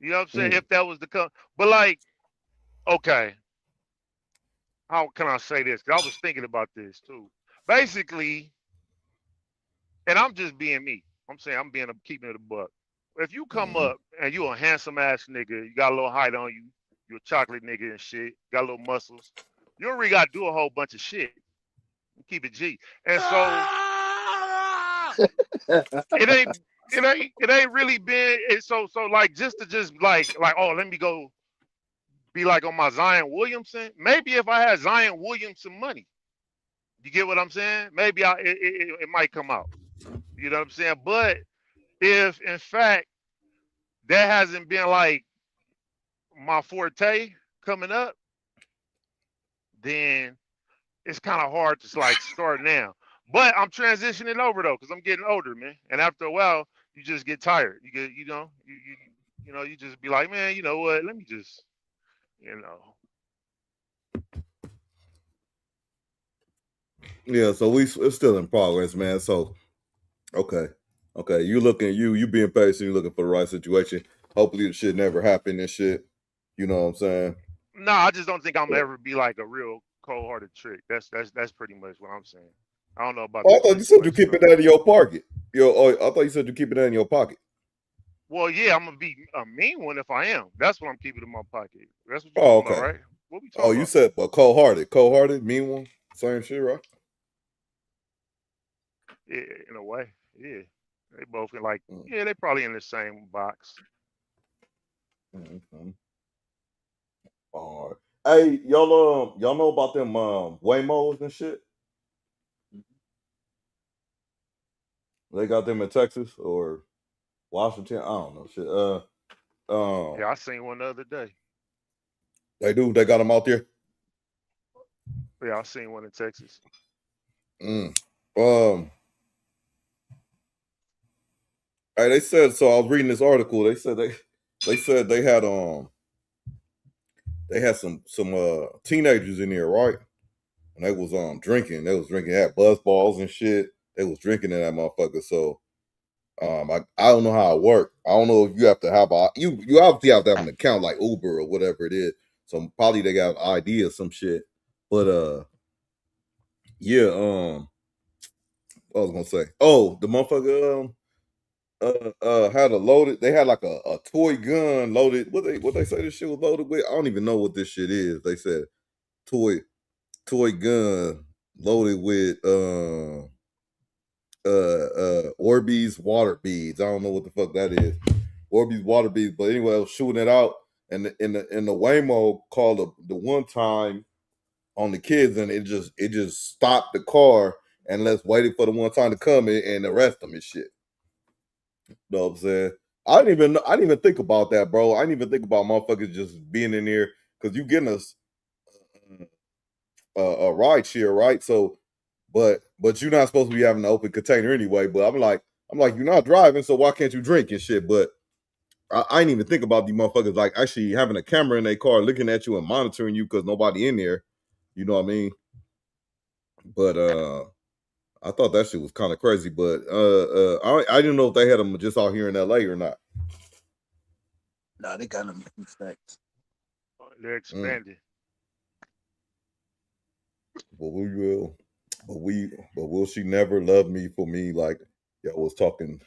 You know what I'm saying? Mm, If that was the but like, okay, how can I say this? 'Cause I was thinking about this too. Basically, and I'm just being me. I'm saying I'm keeping it a buck. If you come mm, up and you a handsome ass nigga, you got a little height on you, you a chocolate nigga and shit, got a little muscles. You don't really got to do a whole bunch of shit. Keep it G. And so it ain't it ain't really been so like just to just like oh let me go be like on my Zion Williamson. Maybe if I had Zion Williamson money, you get what I'm saying? Maybe it might come out. You know what I'm saying? But if in fact that hasn't been like my forte coming up, then it's kind of hard to like start now. But I'm transitioning over though, because I'm getting older, man. And after a while, you just get tired. You get, you just be like, man, you know what? Let me just, you know. Yeah, so it's still in progress, man. So okay. You being patient, you looking for the right situation. Hopefully the shit never happen and shit. You know what I'm saying? No, I just don't think I'm Yeah. ever be like a real cold-hearted trick. That's pretty much what I'm saying. I don't know about Oh, I that thought you said you situation keeping though. that in your pocket. I thought you said you keeping that in your pocket. Well, yeah, I'm gonna be a mean one if I am. That's what I'm keeping in my pocket. That's what you Oh, talking about, okay. right? What we Oh, talking you about? said but cold-hearted, mean one, same shit, right? Yeah, in a way, yeah. They both in like, Mm-hmm. yeah, they probably in the same box. All right. Hey, y'all know about them Waymos and shit? They got them in Texas or Washington. I don't know shit. Yeah, I seen one the other day. They do. They got them out there. Yeah, I seen one in Texas. Mm. Um. Hey, they said so. I was reading this article. They said they had some teenagers in there, right? And they was drinking. They was drinking at buzz balls and shit. They was drinking in that motherfucker. So I don't know how it worked. I don't know if you have to have you obviously have to have an account like Uber or whatever it is. So probably they got ID or some shit. But yeah, what I was gonna say. Oh, the motherfucker had a loaded. They had like a toy gun loaded. What they say this shit was loaded with? I don't even know what this shit is. They said toy gun loaded with Orbeez water beads. I don't know what the fuck that is. Orbeez water beads. But anyway, I was shooting it out, and the Waymo called the one time on the kids, and it just stopped the car and let's waited for the one time to come in and arrest them and shit. You know what I'm saying? I didn't even think about that, bro. I didn't even think about motherfuckers just being in there because you getting us a ride share, right? So, but you're not supposed to be having an open container anyway. But I'm like, you're not driving, so why can't you drink and shit? But I didn't even think about these motherfuckers like actually having a camera in their car looking at you and monitoring you because nobody in there. You know what I mean? But I thought that shit was kind of crazy. But I didn't know if they had them just out here in LA or not. No, they got them in fact. They're expanding. But will she never love me for me like y'all was talking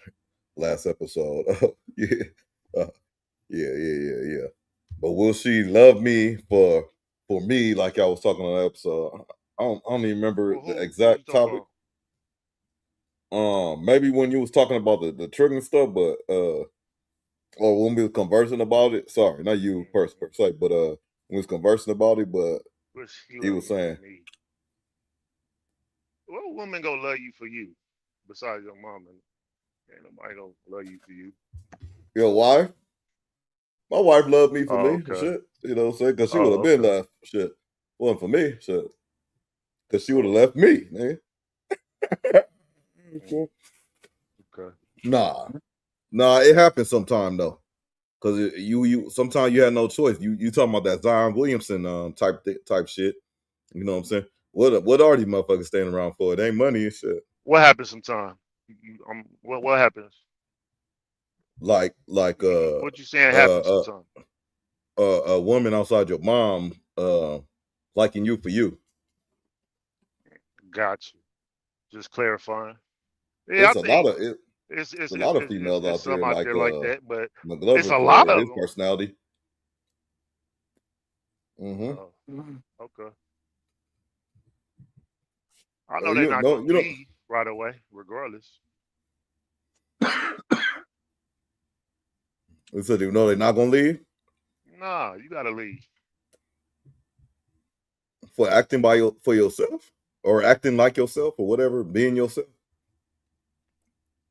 last episode? Yeah, uh, yeah. But will she love me for me like I was talking on the episode? I don't even remember Well, the who you exact talking topic. about? Maybe when you was talking about the triggering stuff, but or when we was conversing about it. Sorry, not you per se, but when we was conversing about it, but But she he love was you for saying, me. What woman gonna love you for you? Besides your mama, ain't nobody gonna love you for you. "Your wife, my wife loved me for Oh, me, and okay. shit." You know what I'm saying? Because she would have Oh, been okay. left, shit. Wasn't for me, shit. Because she would have Oh, left me, man. okay. Nah, it happens sometime though. Cause you sometimes you had no choice. You talking about that Zion Williamson type shit. You know what I'm saying? What are these motherfuckers staying around for? It ain't money and shit. What happens sometime? What happens? Like What you saying happens sometime? a woman outside your mom liking you for you. Got you. Just clarifying. Yeah, I It's a lot think of it. it's It's it's a it's, lot of it's, it's, females it's out some there out like there like that, but it's McGlover a lot for of his them. personality. Mm-hmm. Oh, okay. I know they're You not don't gonna you don't. leave right away, regardless. They said you know they're not gonna leave Nah, you gotta leave. for acting for yourself or acting like yourself or whatever, being yourself.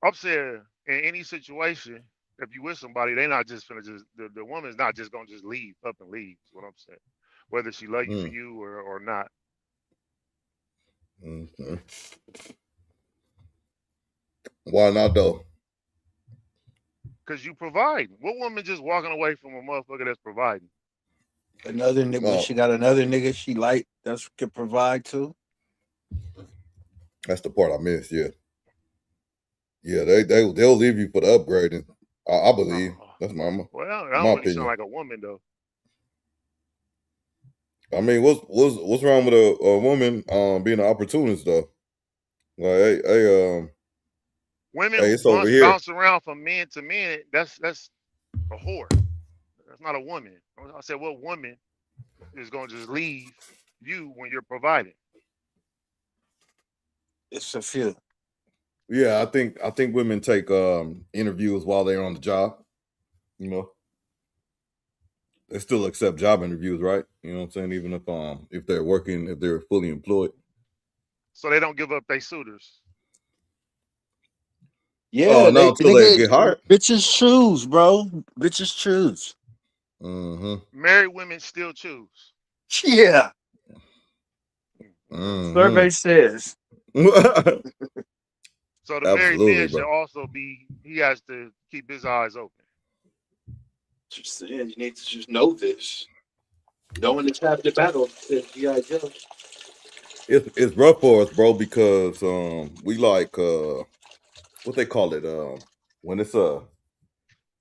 I'm saying in any situation, if you with somebody, they not just finna just the woman's not just gonna just leave up and leave. Is what I'm saying. Whether she love you for Mm. you or not, Mhm. Why not though? because you provide. What woman just walking away from a motherfucker that's providing? Another nigga when Oh, she got another nigga she like that's can provide too. that's the part I missed. Yeah, yeah. They'll leave you for the upgrading. I believe Oh, that's well, that my don't really sound opinion. like a woman though. I mean, what's wrong with a woman being an opportunist though? Like, hey, Women it's over here. bounce around from men to men. That's a whore. That's not a woman. I said, what woman is gonna just leave you when you're providing? It's a few. Yeah, I think women take interviews while they're on the job. You know, they still accept job interviews, right? You know what I'm saying? Even if they're working, if they're fully employed. So they don't give up their suitors. Oh, Yeah, no, until they they get get hired. bitches choose, bro. Bitches choose. Mm-hmm. Married women still choose. Yeah. Okay. Survey Mm-hmm. says. So the married Absolutely, man should bro. also be. He has to keep his eyes open. Just saying, you need to just know this. Knowing it's half the battle, says G.I. Joe. It's rough for us, bro, because we like what they call it when it's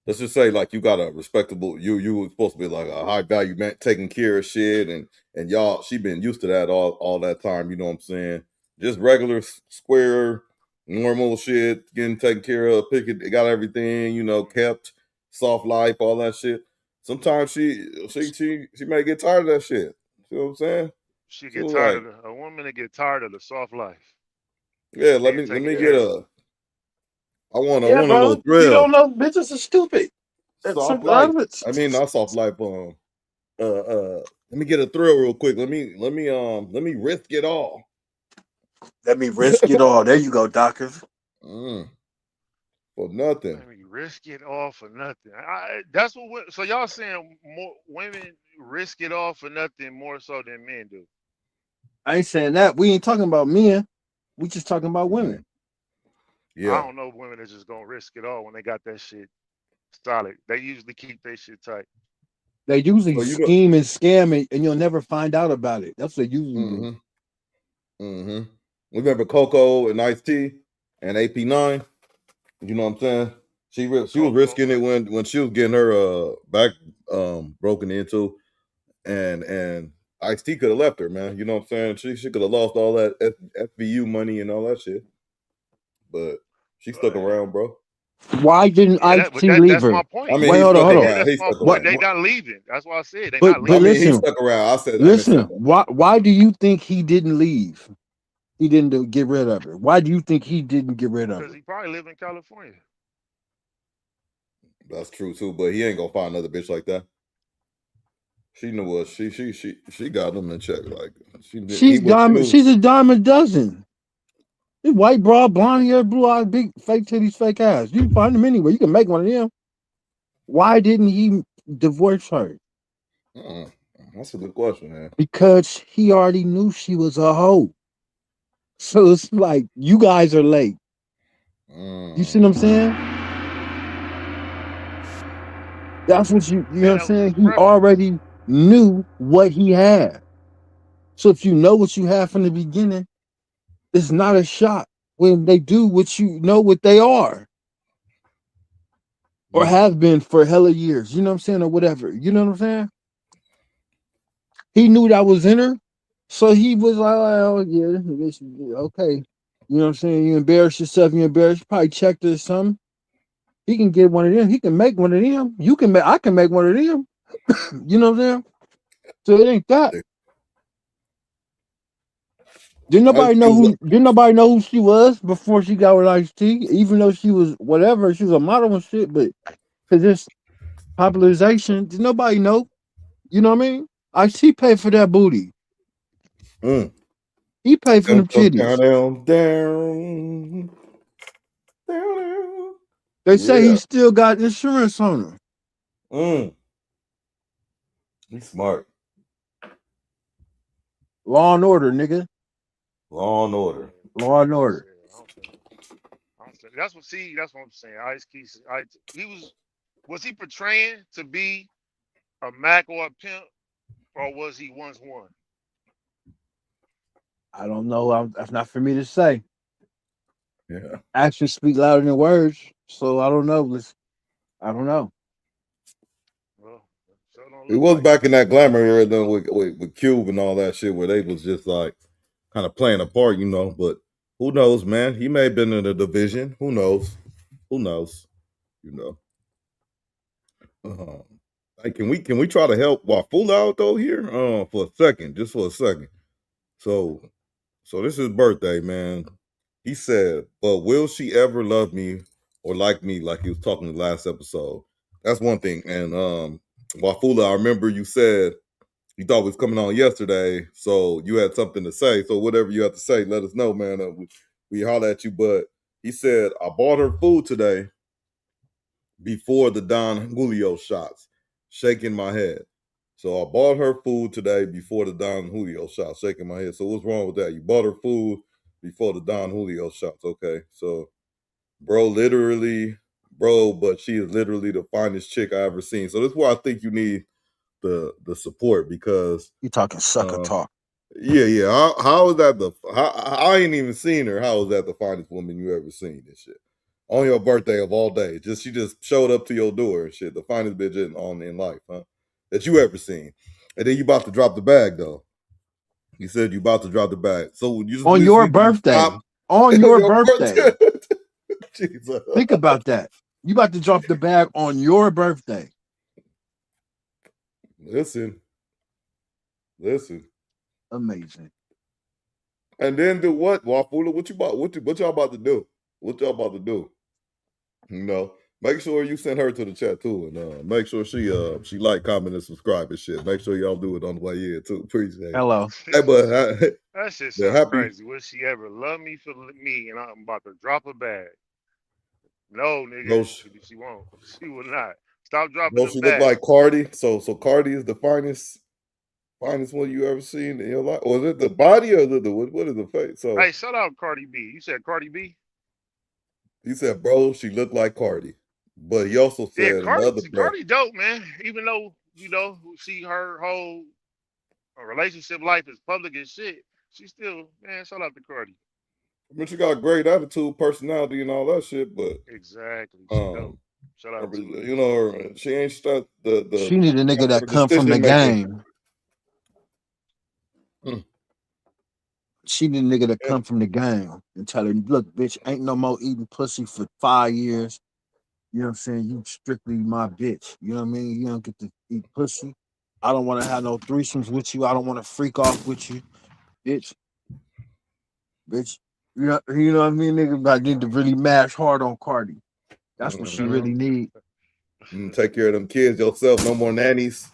let's just say like you got a respectable you was supposed to be like a high value man taking care of shit and y'all she been used to that all that time, you know what I'm saying? Just regular square normal shit, getting taken care of, picking got everything, you know, kept, soft life, all that shit. Sometimes she may get tired of that shit. You know what I'm saying? She She get was tired of like, a woman that get tired of the soft life, yeah, let being me let taken me care get of. I Yeah, want a little bro. You don't thrill. know bitches are stupid. That's Soft some lot life. of it. I mean not soft life, let me get a thrill real quick. Let me risk it all. Let me risk it all. There you go, Doctor. Mm, for nothing. I mean, risk it all for nothing. That's what. So y'all saying more women risk it all for nothing more so than men do? I ain't saying that. We ain't talking about men. We just talking about Hmm. women. I Yeah. don't know women that just gonna risk it all when they got that shit solid. They usually keep their shit tight. They usually So you know. scheme and scam it, and you'll never find out about it. That's what they usually do. Mm-hmm. Mm-hmm. Remember Coco and Ice T and AP9? You know what I'm saying? She was Coco, risking it when she was getting her back broken into, and Ice T could have left her, man. You know what I'm saying? She could have lost all that FBU money and all that shit, but she stuck around, bro. Why didn't yeah, Ice that but T that leave that's her? my I point. mean, Wait, he hold on, stuck hold on. Yeah, around. that's He my stuck point. What? They around. not leaving. That's why I said they not But I mean, leaving he listen, stuck around. I said I missed listen. that part. Why do you think he didn't leave? He didn't get rid of her. Why do you think he didn't get rid of because her? he probably live in California. That's true too, but he ain't gonna find another bitch like that. She knew what she got him in check. Like she did. He She's was. She diamond. knew. She's a dime a dozen. This white broad, blonde hair, blue eyes, big fake titties, fake ass. You can find them anywhere. You can make one of them. Why didn't he divorce her? Uh-uh. That's a good question, man. Because he already knew she was a hoe. So it's like you guys are late. You see what I'm Mm. saying? That's what you know what Man, I'm that was his saying? He preference. already knew what he had. So if you know what you have from the beginning, it's not a shock when they do what you know what they are or Mm. have been for hella years. You know what I'm saying? Or whatever. You know what I'm saying? He knew that was in her. So he was like, oh yeah, okay. You know what I'm saying? You embarrass yourself, you embarrass, you probably checked it or something. He can get one of them. He can make one of them. You can make I can make one of them. You know what I'm saying? So it ain't that. Didn't nobody know was, who she was before she got with Ice-T? Even though she was whatever, she was a model and shit, but because this popularization, did nobody know? You know what I mean? Ice-T paid for that booty. He paid for them titties. down. They say he Yeah. still got insurance on him. He's smart. Law and order, nigga. Law and order. Law and order. I don't think, that's what I'm saying. Ice Keys, he was he portraying to be a Mac or a pimp, or was he once one? I don't know. That's not for me to say. Yeah. Actions speak louder than words. So I don't know. I don't know. Well, sure don't It look was like back in that glamour era though with Cube and all that shit where they was just like kind of playing a part, you know. But who knows, man? He may have been in the division. Who knows? Who knows? You know. Hey, can we try to help WAFULA out though here? For a second, just for a second. So this is his birthday, man. He said, "But will she ever love me or like me like he was talking in the last episode?" That's one thing. And WAFULA, I remember you said you thought was coming on yesterday, so you had something to say. So whatever you have to say, let us know, man. We holler at you. But he said, I bought her food today before the Don Julio shots, shaking my head. So I bought her food today before the Don Julio shots, shaking my head. So what's wrong with that? You bought her food before the Don Julio shots. Okay. So bro, but she is literally the finest chick I ever seen. So that's why I think you need the support because You talking sucker talk. yeah. How is that I ain't even seen her. How is that the finest woman you ever seen and shit? On your birthday of all days. She just showed up to your door and shit. The finest bitch in life, huh? That you ever seen. And then you about to drop the bag though. You said you about to drop the bag. So you just On your need to birthday. stop. On your Your birthday. Jesus. Think about that. You about to drop the bag on your birthday. Listen. Amazing. And then do what, WAFULA? What y'all about to do? What y'all about to do? You know, make sure you send her to the chat too, and make sure she like, comment, and subscribe and shit. Make sure y'all do it on the way in too. Appreciate it. Hello. Hey, but that shit the sound happy. crazy. Will she ever love me for me? And I'm about to drop a bag. No, nigga, Don't she won't. She will not. Stop dropping don't them she look like bags. Cardi? So Cardi is the finest one you ever seen in your life, or is it the body, or is it the what is the face? So Hey, shout out Cardi B. You said Cardi B? he said, bro, she looked like Cardi, but he also Yeah, said in the Cardi. other breath, Cardi dope, man. Even though her whole relationship life is public and shit, she still, man. Shout out to Cardi. I mean, she got a great attitude, personality, and all that shit, but Exactly, she dope. um. Shout out to her. You know, she ain't start She need a nigga that her come from the decision making. game. She need a nigga that come from the game and tell her, look, bitch, ain't no more eating pussy for 5 years. You know what I'm saying? You strictly my bitch. You know what I mean? You don't get to eat pussy. I don't want to have no threesomes with you. I don't want to freak off with you, bitch. Bitch. You know what I mean, nigga? I need to really mash hard on Cardi. That's what she really need. Take care of them kids yourself. No more nannies.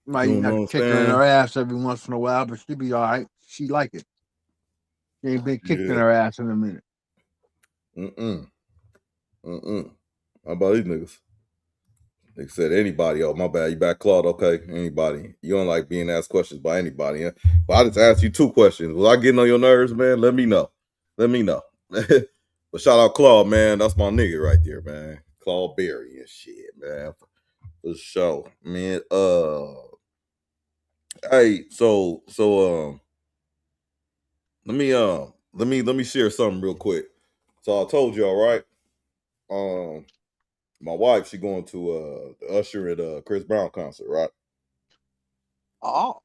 Might You have know to what kick I'm her in saying? her ass every once in a while, but she be all right. She like it. She ain't been kicked in Yeah. her ass in a minute. How about these niggas? They said anybody. Oh, my bad. You back, Claude? Okay, anybody. You don't like being asked questions by anybody, huh? But I just asked you 2 questions. Was I getting on your nerves, man? Let me know. But shout out Claude, man. That's my nigga right there, man. Claude Berry and shit, man. For sure, man. Hey, let me share something real quick. So I told you, all right. My wife, she going to the Usher at Chris Brown concert, right? Oh.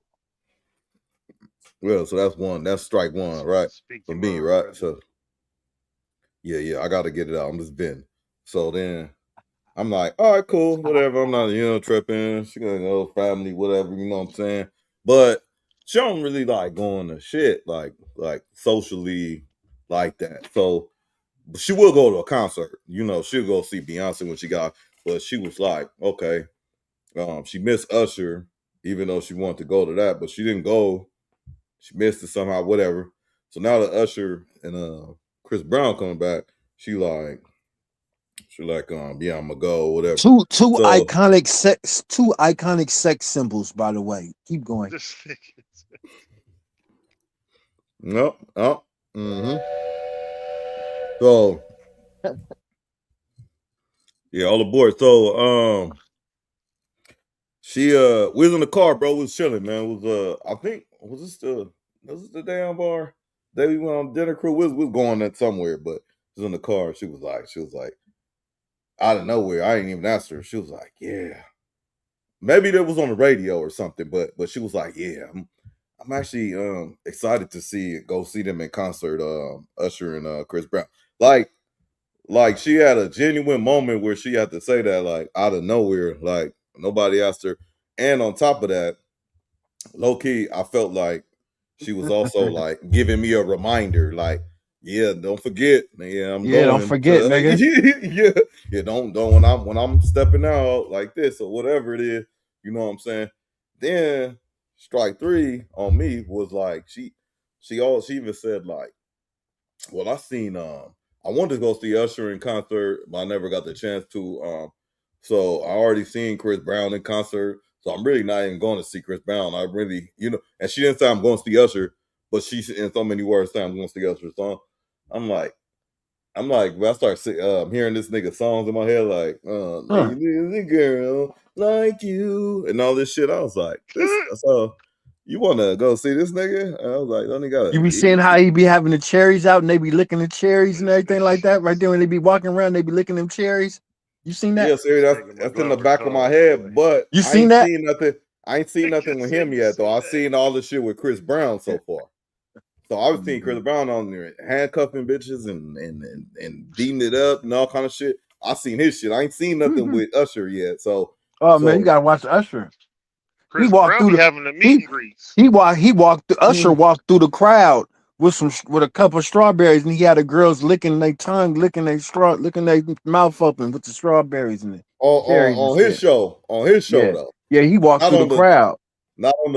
Well, so that's strike one, right? Speak For your me, mind, right? brother. So yeah, I gotta get it out. I'm just venting. So then I'm like, all right, cool, whatever. I'm not, tripping. She gonna go family, whatever, you know what I'm saying? But she don't really like going to shit like socially like that. So she will go to a concert. You know, she'll go see Beyonce when she got. But she was like, okay, she missed Usher, even though she wanted to go to that, but she didn't go. She missed it somehow, whatever. So now that Usher and Chris Brown coming back, she like, yeah, I'm gonna go, whatever. Two So iconic sex symbols, by the way. Keep going. This nigga. no, oh, mm-hmm. So yeah, all aboard. So she we was in the car, bro. We was chilling, man. It was I think was this the damn bar? Day we went on dinner crew. We was going there somewhere, but it was in the car. She was like, out of nowhere, I didn't even ask her. She was like, yeah. Maybe that was on the radio or something, but she was like, yeah, I'm actually excited to go see them in concert, Usher and Chris Brown. Like she had a genuine moment where she had to say that, like, out of nowhere, like nobody asked her. And on top of that, low key, I felt like she was also like giving me a reminder, like, yeah, don't forget, yeah, I'm Yeah, don't going forget, to, nigga. yeah, don't when I'm stepping out like this or whatever it is, you know what I'm saying? Then strike three on me was like she even said like, well, I wanted to go see Usher in concert, but I never got the chance to. So I already seen Chris Brown in concert, so I'm really not even going to see Chris Brown. I really, and she didn't say I'm going to see Usher, but she in so many words saying I'm going to see Usher song. I'm like, when I start hearing this nigga songs in my head, like, Huh. lazy girl like you, and all this shit. I was like, so you want to go see this nigga? I was like, don't he got You be seeing how he be having the cherries out and they be licking the cherries and everything like that right there when they be walking around, they be licking them cherries. You seen that? Yeah, sir, This nigga that's in the McGlover back of my cold, head, boy. but You I seen ain't that? seen nothing. I ain't seen nothing Nigga with said him you yet, though. seen I've that. seen all the shit with Chris Brown so far. So I've seen Chris Mhm. Brown on there handcuffing bitches and beating it up and all kind of shit. I seen his shit. I ain't seen nothing with Usher yet. So Oh man, you gotta watch Usher. He Chris walked Brown through be the having the meet he and greets. he walked Usher mm, walked through the crowd with a couple of strawberries and he had the girls licking their tongue, licking their mouth open with the strawberries and the cherries and on his shit. show, Yeah. though. Yeah, he walked Not through the on the crowd.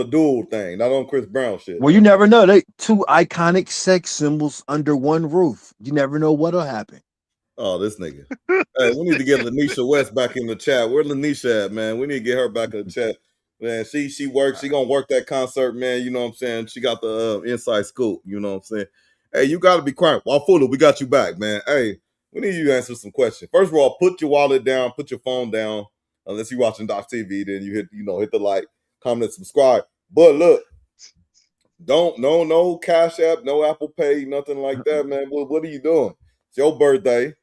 dual thing, not on Chris Brown shit Well, you though. never know. They two iconic sex symbols under one roof. You never know what'll happen. Oh, this nigga. Hey, we need to get Lanisha West back in the chat. Where Lanisha at, man? We need to get her back in the chat. Man, she works. She gonna work that concert, man. You know what I'm saying? She got the inside scoop. You know what I'm saying? Hey, you gotta be quiet. WAFULA, we got you back, man. Hey, we need you to answer some questions. First of all, put your wallet down, put your phone down. Unless you're watching DockTV, then you hit the like, comment, subscribe. But look, no Cash App, no Apple Pay, nothing like that, man. What are you doing? It's your birthday.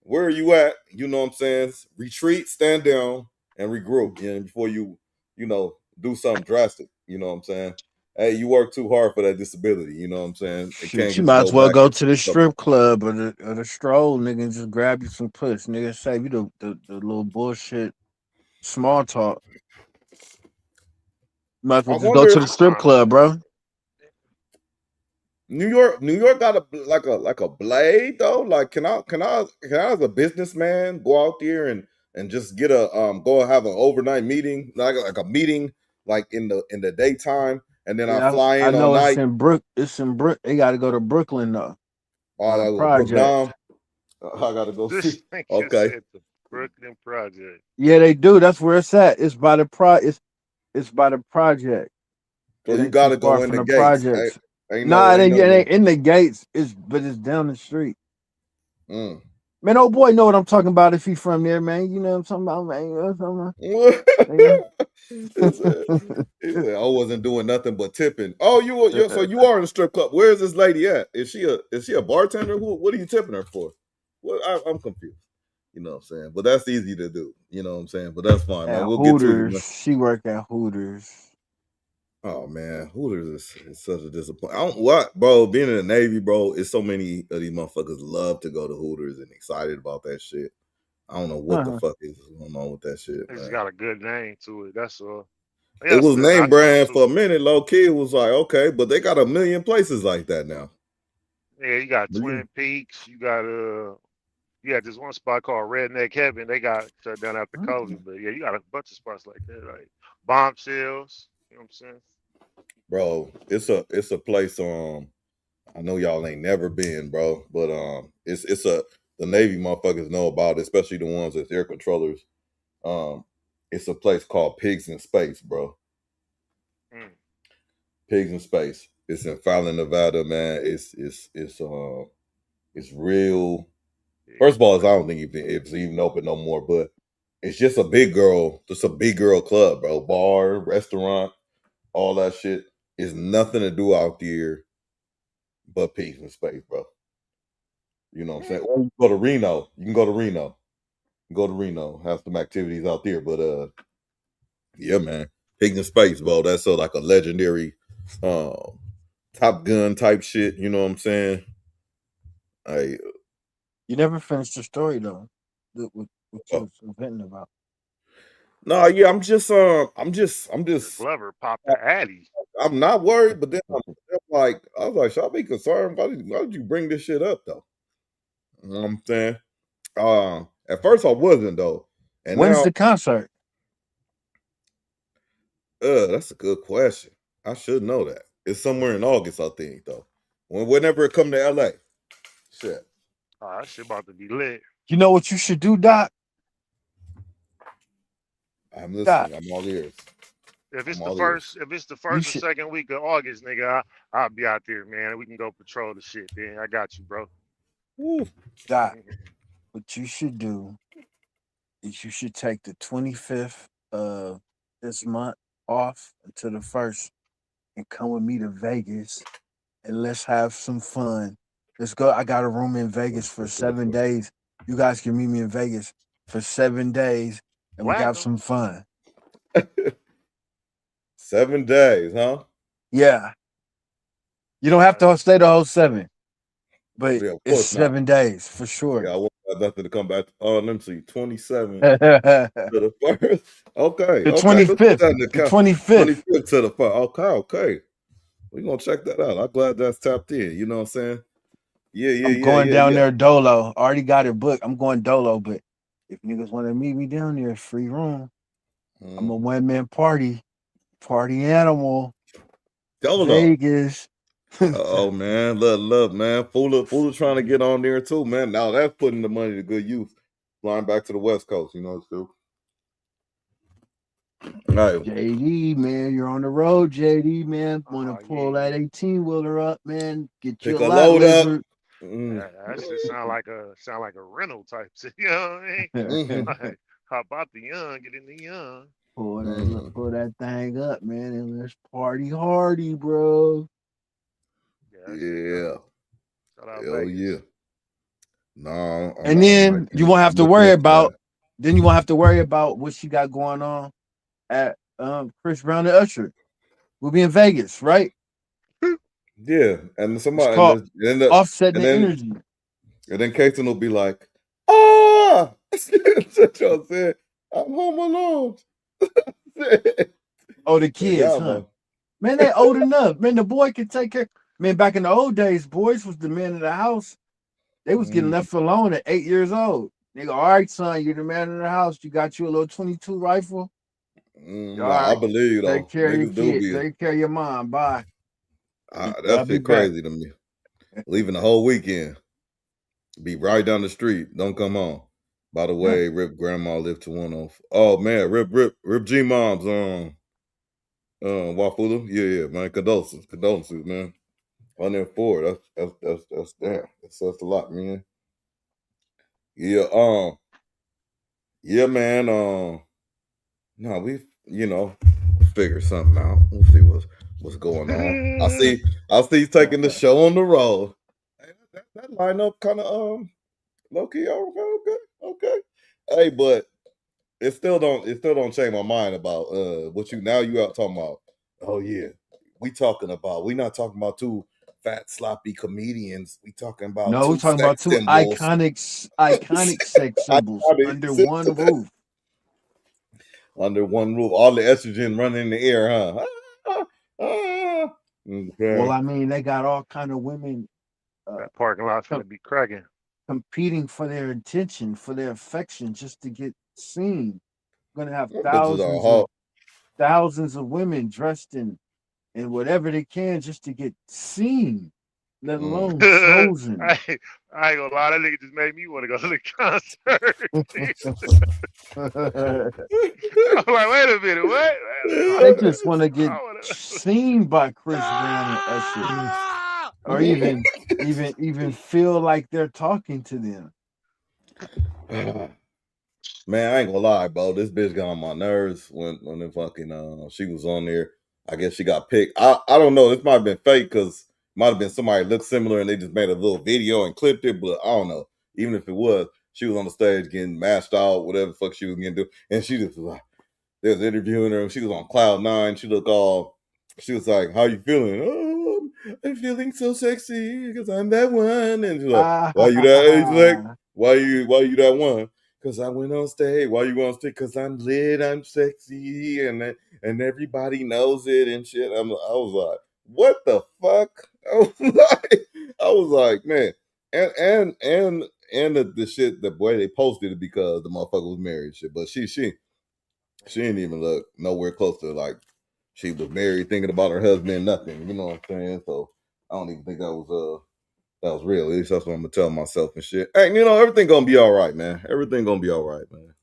Where are you at? You know what I'm saying? Retreat, stand down, and regroup. Before do something drastic. You know what I'm saying? Hey, you work too hard for that disability. You know what I'm saying? It Shoot, can't you just might go as well back go into to the something. strip club or the stroll, nigga, and just grab you some puss, nigga. Save you the little bullshit small talk. Might as I well just go wonder to if the strip club, bro. New York got a like a blade though. Like, can I as a businessman go out there and just get a go have an overnight meeting, like a meeting like in the daytime, and then I Yeah, fly I in all know it's night. in Brook. It's in Brook. They got to go to Brooklyn though, by Or the I go Brook project. Dom. I gotta go see. This nigga Okay, said the Brooklyn Project. Yeah, they do. That's where it's at. It's by the It's by the project. so It you ain't too gotta far go in from the the gates. projects. Ain't no, Nah, ain't it no. ain't in the gates. It's down the street. Mm. Man, old boy know what I'm talking about if he from there, man. You know what I'm talking about, man. You know what I'm It's talking about, he nigga? said I wasn't doing nothing but tipping. Oh, so you are in a strip club. Where is this lady at? Is she a bartender? What are you tipping her for? Well, I'm confused. You know what I'm saying? But that's easy to do. You know what I'm saying? But that's fine, man. At We'll get to you, Hooters. man. She work at Hooters. Oh man, Hooters is such a disappointment. I don't what, bro. Being in the Navy, bro, it's so many of these motherfuckers love to go to Hooters and excited about that shit. I don't know what the Uh-huh. fuck is going on with that shit, It's man. got a good name to it. That's all. It was Still name got some brand too. for a minute. Low key was like, okay, but they got a million places like that now. Yeah, you got Million. Twin Peaks. You got this one spot called Redneck Heaven. They got shut down after COVID, but yeah, you got a bunch of spots like that, like Bombshells. You know what I'm saying? Bro, it's a place. I know y'all ain't never been, bro, but it's a the Navy motherfuckers know about it, especially the ones that's air controllers. Um, it's a place called Pigs in Space, bro. Mm. Pigs in Space. It's in Fallon, Nevada, man. It's real. Yeah, First of all, I don't think it's even open no more, but it's just a big girl club, bro. Bar, restaurant, all that shit. Is nothing to do out there but Pigs in Space, bro. You know what I'm saying? Or you go to Reno. You can go to Reno. Go to Reno, have some activities out there. But yeah, man. Pigs in Space, bro. That's like a legendary Top Gun type shit. You know what I'm saying? I You never finished the story though. What you uh, was venting about. no, yeah, McGlover popped the Addy. I'm not worried, but then I'm like, I was like, should I be concerned? Why did you bring this shit up though? You know what I'm saying? At first I wasn't though, and When's now, the concert? that's a good question. I should know that. It's somewhere in August, I think though. Whenever it come to LA, shit. Oh, that shit about to be lit. You know what you should do, Doc? I'm Doc, listening. I'm all ears. I'm all ears. If it's the you first or should second week of August, nigga, I'll be out there, man. We can go patrol the shit, man. I got you, bro. Woo. Doc, what you should do is you should take the 25th of this month off until the first and come with me to Vegas and let's have some fun. Let's go. I got a room in Vegas for 7 days. You guys can meet me in Vegas for 7 days and we can have Platinum. some fun. 7 days, huh? Yeah. You don't have to stay the whole 7, but Yeah, of it's course not. 7 days for Yeah, sure. I won't have nothing to come back. Oh, let me see. 27 the to the first. Okay, okay. Let's put 25th. that in the The count. 25th. 25th to the first. Okay, okay. We're gonna check that out. I'm glad that's tapped in. You know what I'm saying? Yeah, yeah, I'm yeah, going yeah, down yeah. there dolo. I already got it booked. I'm going dolo, but if niggas want to meet me down there, free room. I'm a Mm. one-man party animal, Dolo. Vegas. Oh man, look, man. Fula trying to get on there too, man. Now that's putting the money to good use. Flying back to the West Coast, you know, too. All right. JD, man, you're on the road, JD, man. Want Oh to pull yeah. that 18 wheeler up, man. Get you Pick a a lot load up. lizard. Mm. That shit sound like a rental type shit. You know what I mean? Mm-hmm. Like, how about the young? Get in the young. Mm. pull that thing up, man, and let's party hardy, bro. Yeah, that shit Yeah. dope. Shout out Hell yeah. Vegas. No, And I might then you be won't have to looking worry into about. that. Then you won't have to worry about what you got going on at Chris Brown and Usher. We'll be in Vegas, right? Yeah, and It's somebody called offsetting and the then energy. Kason will be like, ah, that's what y'all said. I'm home alone. Oh, the So, kids, yeah, huh? man. Man, they old enough. Man, the boy can take care. Man, back in the old days, boys was the man of the house. They was getting Mm, left alone at 8 years old. They go, all right, son, you're the man of the house. You got you a little 22 rifle. All nah, I right, believe you take though. care of your Niggas do kid. be Take care of your mom. Bye. that I'll be shit back. crazy to me. Leaving the whole weekend, be right down the street. Don't come home. By the way, Rip Grandma lived to 104. Oh man, Rip G Mom's Wafula. Yeah, yeah, man. Condolences, man. 104. That's damn. That's a lot, man. Yeah, yeah, man. No, we'll figure something out. We'll see what's going on. I see you taking the show on the road. Hey, that lineup kind of low key. Okay, okay. Hey, but it still don't change my mind about what you out talking about. Oh yeah, we not talking about two fat sloppy comedians. We talking about No, we're two talking about sex two symbols. iconic sex symbols Iconic. under one roof. under one roof, all the estrogen running in the air, huh? Okay. Well, I mean, they got all kind of women That parking lot's gonna be cracking. competing for their attention, for their affection, just to get seen. Gonna have Them bitches are hard. thousands of women dressed in whatever they can just to get seen, let alone chosen. I ain't gonna lie, that nigga just made me want to go to the concert. I'm like, wait a minute, what? They just want to get seen by Chris Brown and Usher, or even feel like they're talking to them. Man, I ain't gonna lie, bro. This bitch got on my nerves when the fucking she was on there. I guess she got picked. I don't know. This might have been fake because might have been somebody looked similar and they just made a little video and clipped it. But I don't know. Even if it was, she was on the stage getting mashed out, whatever the fuck she was getting do, and she just was like, they was interviewing her. She was on cloud nine. She looked all. She was like, "How you feeling?" "Oh, I'm feeling so sexy because I'm that one." And she's like, "Why you that?" He's like, why you that one?" "Cause I went on stage." "Why you on stage?" "Cause I'm lit, I'm sexy, and everybody knows it and shit." I was like, "What the fuck?" I was like, man, and the shit, the way they posted it because the motherfucker was married and shit. But she didn't even look nowhere close to like she was married, thinking about her husband, nothing. You know what I'm saying? So I don't even think that was real. At least that's what I'm gonna tell myself and shit. Hey, everything gonna be all right, man. Everything gonna be all right, man.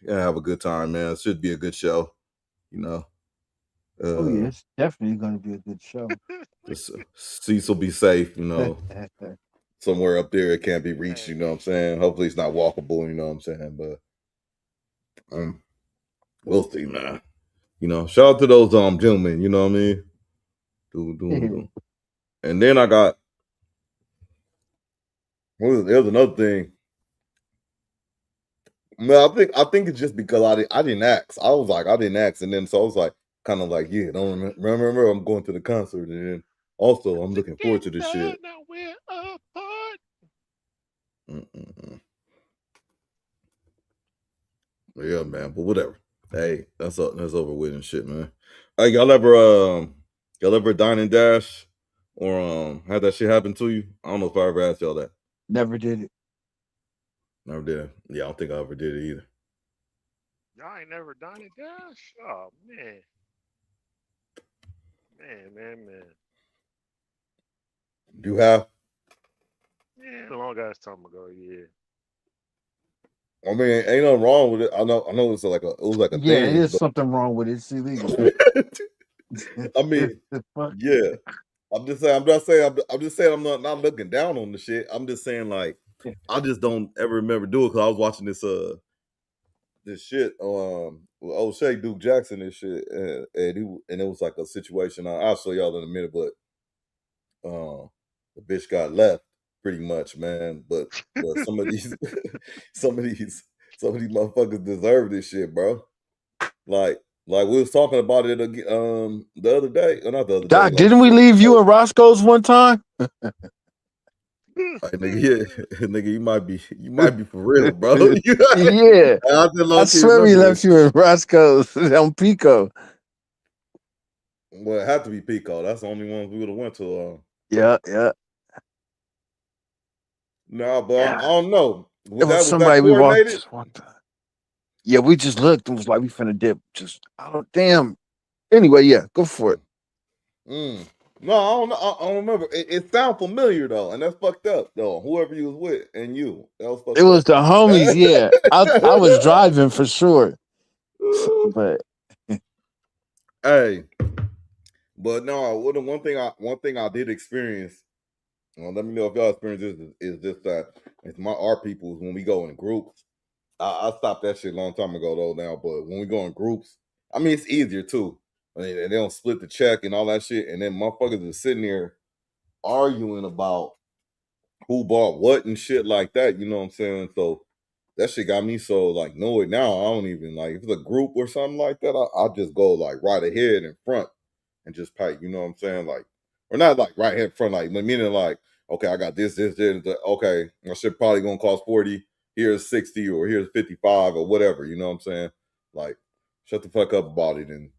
Gonna have a good time, man. It should be a good show. Oh yeah, it's definitely gonna be a good show. Cecil be safe, somewhere up there it can't be reached, you know what I'm saying? Hopefully it's not walkable, you know what I'm saying? But we'll see, man. Shout out to those gentlemen, you know what I mean? Doing. And then I got there's another thing. No, I think it's just because I didn't ask. I was like, I didn't ask, and then so I was like, kind of like, yeah, don't remember I'm going to the concert, and then also I'm looking forward to this shit. Now we're apart. Yeah, man, but whatever. Hey, that's over with and shit, man. Hey, y'all ever dine and dash or had that shit happen to you? I don't know if I ever asked y'all that. Never did it. Never did. Yeah, I don't think I ever did it either. Y'all ain't never done it, Dash? Oh man. Man. You have? Yeah, a long ass time ago, yeah. I mean, ain't nothing wrong with it. I know it's like it was like a thing. Yeah, there's something wrong with it. It's illegal. I mean, yeah. I'm just saying I'm not looking down on the shit. I'm just saying like I just don't ever remember doing it because I was watching this shit with OSHAY, Duke Jackson and shit, and it was like a situation. I'll show y'all in a minute, but the bitch got left pretty much, man. But some of these motherfuckers deserve this shit, bro. Like we was talking about it the other day, or not the other Doc, day. didn't we leave you at Roscoe's one time? Like, nigga, yeah, nigga, you might be for real, bro. Yeah, I swear we left you in Roscoe's on Pico. Well, it had to be Pico. That's the only ones we would have went to. Yeah. No, but I don't know. Was somebody we walked just one time. Yeah, we just looked and was like, we finna dip. Just, oh damn. Anyway, yeah, go for it. No, I don't know. I don't remember. It sounds familiar though, and that's fucked up though. Whoever you was with and you, that was fucked up. It was the homies. Yeah, I was driving for sure. But hey, but no, one thing I did experience. Let me know if y'all experience this. Is just that it's our people when we go in groups. I stopped that shit a long time ago though now, but when we go in groups, I mean it's easier too. I mean, they don't split the check and all that shit, and then motherfuckers are sitting there arguing about who bought what and shit like that. You know what I'm saying? So that shit got me so like annoyed now. I don't even like if it's a group or something like that. I'll just go like right ahead in front and just pipe. You know what I'm saying? Like, or not like right in front, like meaning like, okay, I got this. Okay, my shit probably gonna cost 40. Here's 60 or here's 55 or whatever. You know what I'm saying? Like, shut the fuck up about it. And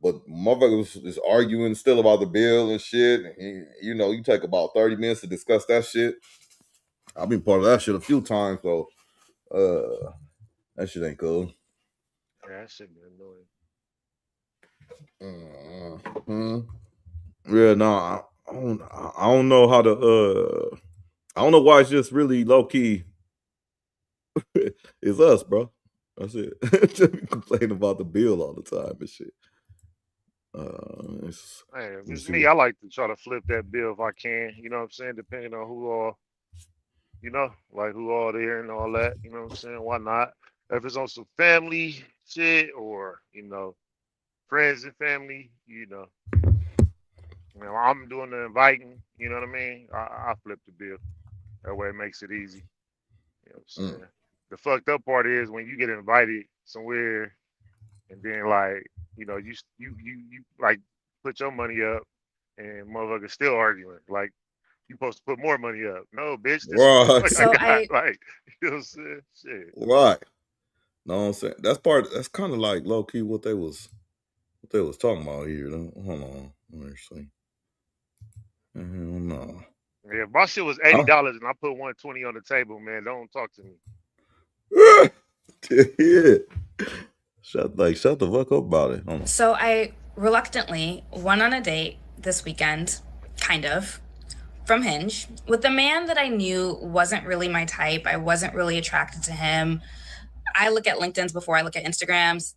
but motherfuckers is arguing still about the bill and shit. And, you know, you take about 30 minutes to discuss that shit. I've been part of that shit a few times, so that shit ain't cool. Yeah, that shit be annoying. Yeah, no, I don't know how to I don't know why it's just really low key. It's us, bro. That's it. Just be complaining about the bill all the time and shit. Hey, if it's me, I like to try to flip that bill if I can. You know what I'm saying? Depending on who all, you know, like who all there and all that. You know what I'm saying? Why not? If it's on some family shit or, you know, friends and family, you know, I'm doing the inviting. You know what I mean? I flip the bill. That way it makes it easy. You know what I'm saying? The fucked up part is when you get invited somewhere and then like, you know, you like put your money up and motherfuckers still arguing. Like you supposed to put more money up. No, bitch, this is Right. what So I got. Like, you know what I'm saying? Shit. Right. Know what I'm saying? That's kind of like low key what they was talking about here. Hold on. Let me see. No. Yeah, if my shit was $80 and I put 120 on the table, man, don't talk to me. Yeah. Shut the fuck up about it. Hold on. So I reluctantly went on a date this weekend, kind of, from Hinge, with a man that I knew wasn't really my type. I wasn't really attracted to him. I look at LinkedIn's before I look at Instagram's.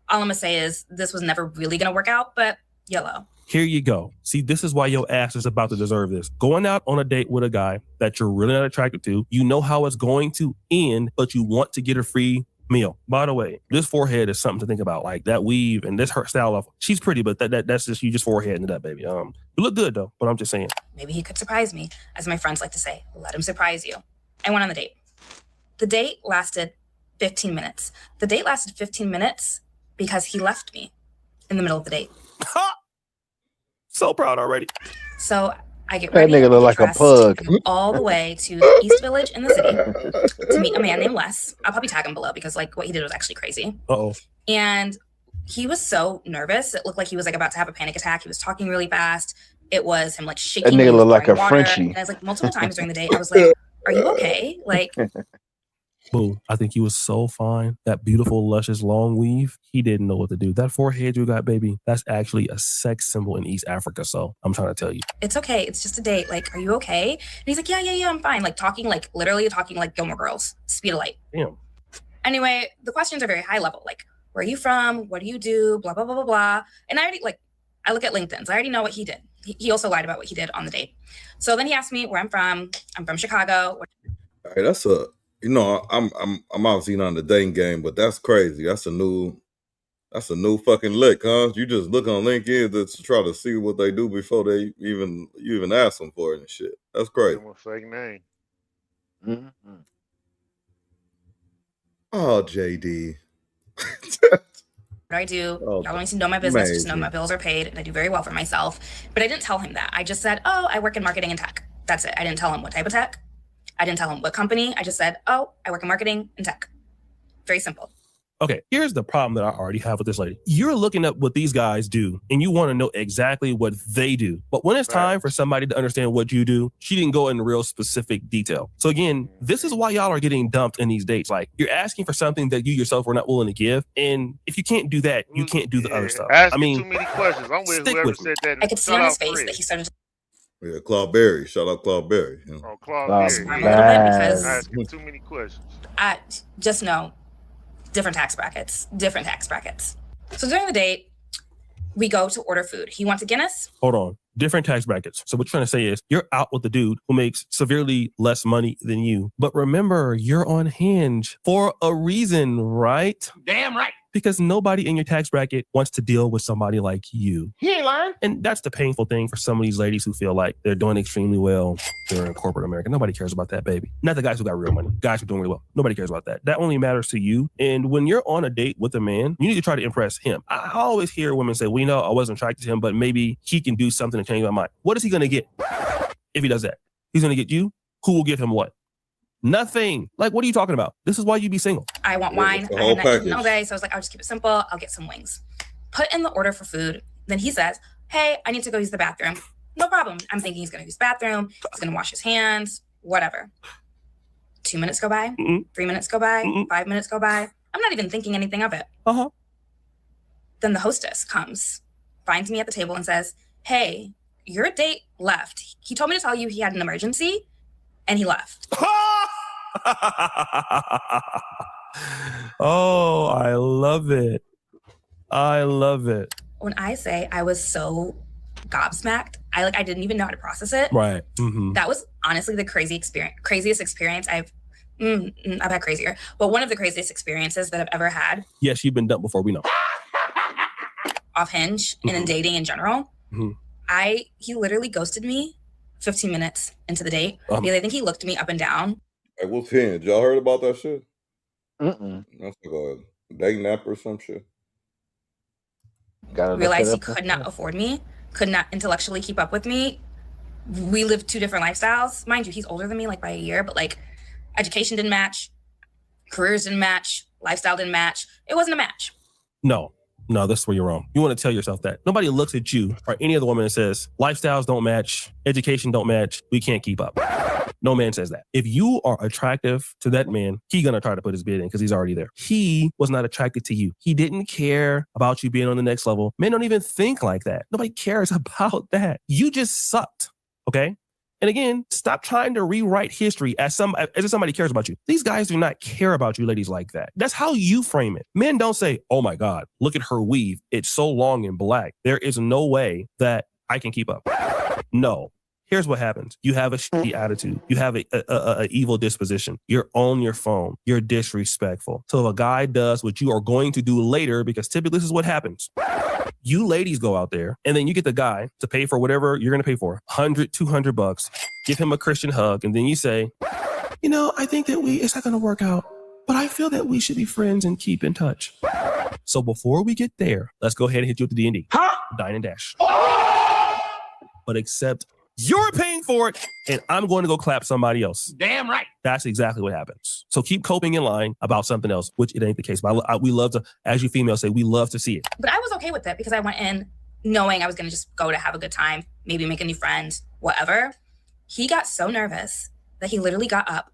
All I'm gonna say is this was never really gonna work out, but YOLO. Here you go. See, this is why your ass is about to deserve this. Going out on a date with a guy that you're really not attracted to, you know how it's going to end, but you want to get a free meal. By the way, this forehead is something to think about. Like that weave and this her style of, she's pretty, but that's just, you just foreheading it up, baby. You look good though, but I'm just saying. Maybe he could surprise me. As my friends like to say, let him surprise you. I went on the date. The date lasted 15 minutes. The date lasted 15 minutes because he left me in the middle of the date. So proud already. So I get That ready. nigga look like a pug. All the way to the East Village in the city to meet a man named Les. I'll probably tag him below because like what he did was actually crazy. Uh-oh. And he was so nervous. It looked like he was like about to have a panic attack. He was talking really fast. It was him like shaking. That nigga look like a water. Frenchie. And I was like multiple times during the day, I was like, are you okay? Like, Boo, I think he was so fine. That beautiful, luscious, long weave, he didn't know what to do. That forehead you got, baby, that's actually a sex symbol in East Africa. So I'm trying to tell you. it's okay. It's just a date. Like, are you okay? And he's like, yeah, I'm fine. Like talking, like literally talking like Gilmore Girls, speed of light. Damn. Anyway, the questions are very high level. Like, where are you from? What do you do? Blah, blah, blah, blah, blah. And I already I look at LinkedIn. So I already know what he did. He also lied about what he did on the date. So then he asked me where I'm from. I'm from Chicago. Hey, that's I'm obviously not in the dating game, but that's crazy. That's a new fucking lick, huh? You just look on LinkedIn to try to see what they do before you even ask them for it and shit. That's crazy. Give him a fake name. Mm-hmm. Oh, JD. What I do, y'all don't need to know my business, just know my bills are paid and I do very well for myself. But I didn't tell him that. I just said, oh, I work in marketing and tech. That's it. I didn't tell him what type of tech. I didn't tell him what company. I just said, oh, I work in marketing and tech. Very simple. Okay, here's the problem that I already have with this lady. You're looking at what these guys do and you want to know exactly what they do. But when it's time for somebody to understand what you do, she didn't go into real specific detail. So again, this is why y'all are getting dumped in these dates. Like you're asking for something that you yourself were not willing to give. And if you can't do that, you can't do the other stuff. I mean, too many questions. I'm with stick whoever with me. said that. I could see on his face that he started to Yeah, Claude Berry. Shout out Claude Berry. Yeah. Oh, Claude squirm Berry. a little bit because Asking too many questions. I just know different tax brackets. So during the date, we go to order food. He wants a Guinness. Hold on. Different tax brackets. So what you're trying to say is you're out with the dude who makes severely less money than you. But remember, you're on Hinge for a reason, right? Damn right. Because nobody in your tax bracket wants to deal with somebody like you. He ain't lying. And that's the painful thing for some of these ladies who feel like they're doing extremely well. They're in corporate America. Nobody cares about that, baby. Not the guys who got real money. Guys who are doing really well. Nobody cares about that. That only matters to you. And when you're on a date with a man, you need to try to impress him. I always hear women say, well, I wasn't attracted to him, but maybe he can do something to change my mind. What is he going to get if he does that? He's going to get you. Who will give him what? Nothing. Like, what are you talking about? This is why you be single. I want wine. I had not eaten all day, so I was like, I'll just keep it simple. I'll get some wings. Put in the order for food. Then he says, hey, I need to go use the bathroom. No problem. I'm thinking he's going to use the bathroom. He's going to wash his hands, whatever. 2 minutes go by, 3 minutes go by, 5 minutes go by. I'm not even thinking anything of it. Then the hostess comes, finds me at the table and says, hey, your date left. He told me to tell you he had an emergency and he left. Oh, I love it. I love it. When I say I was so gobsmacked, I didn't even know how to process it. Right. That was honestly the craziest experience I've had crazier, but one of the craziest experiences that I've ever had. Yes, you've been dumped before, we know. Off Hinge and in dating in general. He literally ghosted me 15 minutes into the date because I think he looked me up and down. Hey, what's Hinge? Y'all heard about that shit? That's like a dating app or some shit. Realized he could not afford me, could not intellectually keep up with me. We lived two different lifestyles. Mind you, he's older than me like by a year, but like education didn't match, careers didn't match, lifestyle didn't match. It wasn't a match. No, that's where you're wrong. You want to tell yourself that. Nobody looks at you or any other woman and says, lifestyles don't match, education don't match, we can't keep up. No man says that. If you are attractive to that man, he's going to try to put his bid in because he's already there. He was not attracted to you. He didn't care about you being on the next level. Men don't even think like that. Nobody cares about that. You just sucked, okay? And again, stop trying to rewrite history as if somebody cares about you. These guys do not care about you ladies like that. That's how you frame it. Men don't say, oh my God, look at her weave. It's so long and black. There is no way that I can keep up. No. Here's what happens. You have a shitty attitude. You have a evil disposition. You're on your phone. You're disrespectful. So if a guy does what you are going to do later, because typically this is what happens. You ladies go out there and then you get the guy to pay for whatever you're going to pay for, $100, $200, give him a Christian hug. And then you say, I think that it's not going to work out, but I feel that we should be friends and keep in touch. So before we get there, let's go ahead and hit you with the D&D. Dine and dash. But except you're paying for it, and I'm going to go clap somebody else. Damn right. That's exactly what happens. So keep coping and lying about something else, which it ain't the case. But we love to, as you females say, we love to see it. But I was okay with it because I went in knowing I was going to just go to have a good time, maybe make a new friend, whatever. He got so nervous that he literally got up,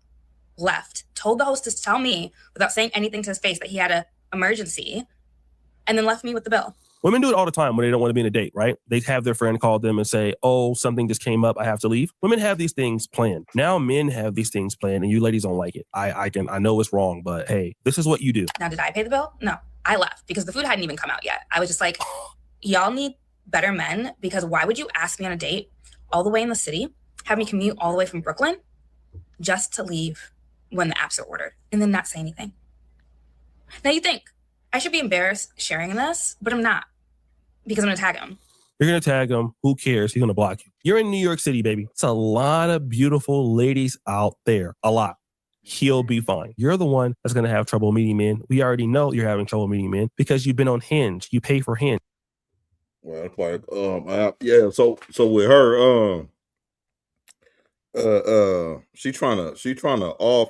left, told the hostess to tell me without saying anything to his face that he had an emergency, and then left me with the bill. Women do it all the time when they don't want to be in a date, right? They have their friend call them and say, oh, something just came up, I have to leave. Women have these things planned. Now men have these things planned and you ladies don't like it. I know it's wrong, but hey, this is what you do. Now, did I pay the bill? No, I left because the food hadn't even come out yet. I was just like, y'all need better men because why would you ask me on a date all the way in the city, have me commute all the way from Brooklyn just to leave when the apps are ordered and then not say anything? Now you think I should be embarrassed sharing this, but I'm not. Because I'm going to tag him. You're going to tag him. Who cares? He's going to block you. You're in New York City, baby. It's a lot of beautiful ladies out there. A lot. He'll be fine. You're the one that's going to have trouble meeting men. We already know you're having trouble meeting men because you've been on Hinge. You pay for Hinge. Well, it's like, yeah. So with her, she trying to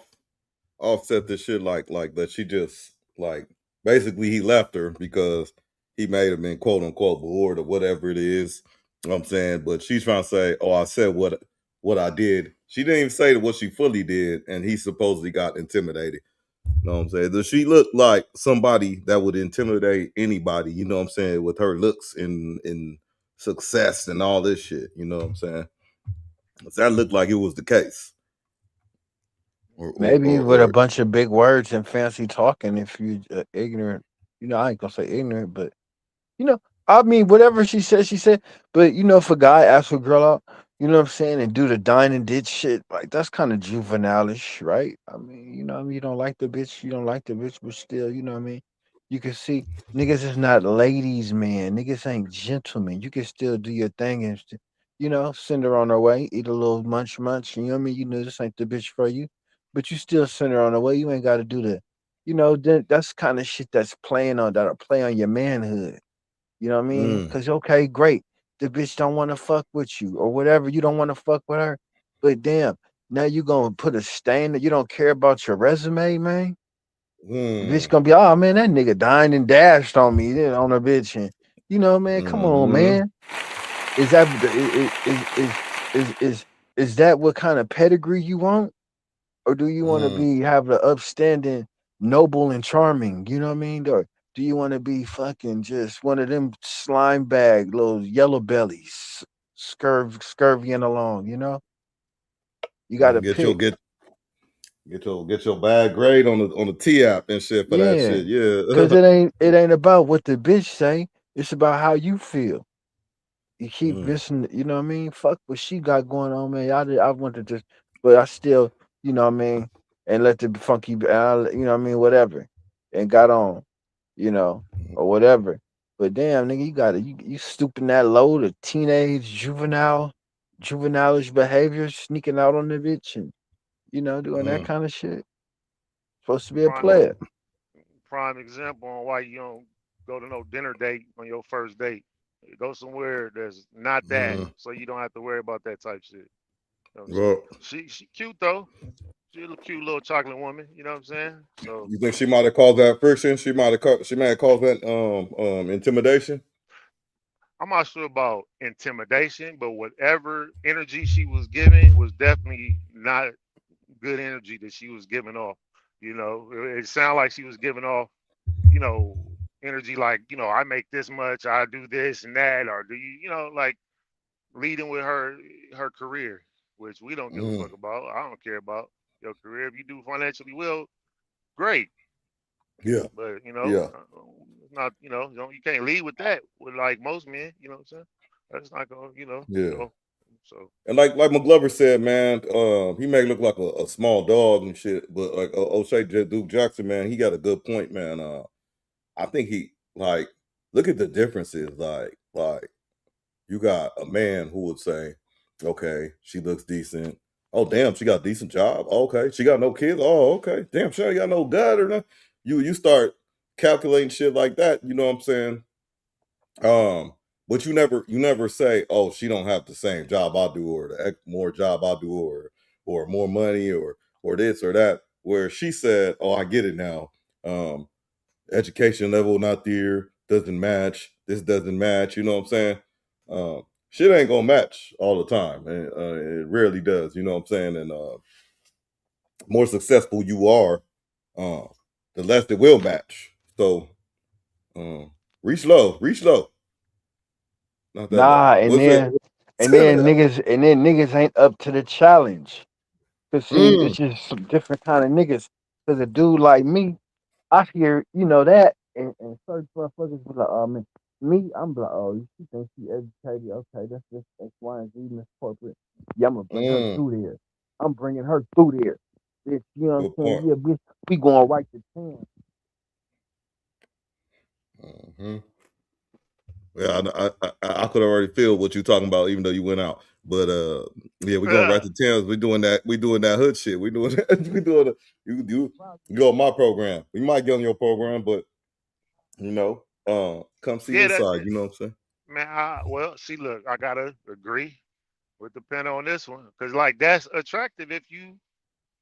offset this shit like that. She just like basically he left her because he may have been quote unquote bored or whatever it is. You know what I'm saying? But she's trying to say, oh, I said what I did. She didn't even say what she fully did, and he supposedly got intimidated. You know what I'm saying? Does she look like somebody that would intimidate anybody, you know what I'm saying, with her looks and success and all this shit, you know what I'm saying? Does that look like it was the case? Maybe with a bunch of big words and fancy talking if you ignorant. I ain't gonna say ignorant, but I mean, whatever she said. But if a guy asks a girl out, you know what I'm saying, and do the dine and ditch shit, like that's kind of juvenile-ish, right? I mean, you don't like the bitch, but still, you know what I mean? You can see niggas is not ladies, man. Niggas ain't gentlemen. You can still do your thing and send her on her way, eat a little munch, you know what I mean? This ain't the bitch for you. But you still send her on her way. You ain't gotta do the that's kind of shit that'll play on your manhood. You know what I mean? Because, okay, great. The bitch don't want to fuck with you or whatever. You don't want to fuck with her. But damn, Now you gonna put a stain that you don't care about your resume, man. The bitch Mm. gonna be, oh man, that nigga dined and dashed on me, on a bitch, and man, come on, man. Is that is that what kind of pedigree you want, or do you want to have the upstanding, noble and charming? You know what I mean? Or do you want to be fucking just one of them slime bag little yellow bellies, scurvying along? You got to Get pick. your bad grade on the T app and shit for that Yeah, shit. Yeah, because it ain't about what the bitch say. It's about how you feel. You keep listening, you know what I mean? Fuck what she got going on, man. I wanted to, but I still, you know what I mean, and let the funky, you know what I mean, whatever, and got on, or whatever. But damn, nigga, you got to you stooping that low to teenage, juvenile behavior, sneaking out on the bitch, and doing that kind of shit. Supposed to be a player. Prime example on why you don't go to no dinner date on your first date. Go somewhere that's not that, so you don't have to worry about that type shit. You know what I'm saying? She cute though. She a cute little chocolate woman. You know what I'm saying? So you think she might have caused that friction? She might have caused that intimidation. I'm not sure about intimidation, but whatever energy she was giving was definitely not good energy that she was giving off. It sounded like she was giving off, you know, energy like, I make this much, I do this and that, or do like leading with her career, which we don't give a fuck about. I don't care about your career. If you do financially well, great. Yeah. But not you can't lead with that with like most men. You know what I'm saying? That's not gonna Yeah. So and like McGlover said, man, he may look like a small dog and shit, but like OSHAY Duke Jackson, man, he got a good point, man. I think he look at the differences. Like you got a man who would say, okay, she looks decent. Oh damn, she got a decent job. Okay, she got no kids. Oh okay, damn, she ain't got no gut or nothing. You start calculating shit like that. You know what I'm saying? But you never say, oh, she don't have the same job I do, or the more job I do, or more money, or this or that. Where she said, oh, I get it now. Education level not there, doesn't match. This doesn't match. You know what I'm saying? Shit ain't gonna match all the time, and it rarely does. You know what I'm saying? And more successful you are, the less it will match. So reach low. Not that low. Nah, and then niggas ain't up to the challenge. Cause see, it's just some different kind of niggas. Cause a dude like me, I hear that, and certain motherfuckers be like, oh man, me, I'm like, oh, she thinks she educated. Okay, that's just X, Y, and Z, Miss Corporate. Yeah, I'm gonna bring her through there. I'm bringing her through there. Bitch, you know what I'm saying? Yeah, bitch, we going right to 10. Yeah, I could already feel what you're talking about, even though you went out. But yeah, we're going right to 10s. We're doing that hood shit. We doing that. We doing it. You go on my program. We might get on your program, but come see inside. You know what I'm saying? Man, see, look, I gotta agree with the pen on this one, because like that's attractive if you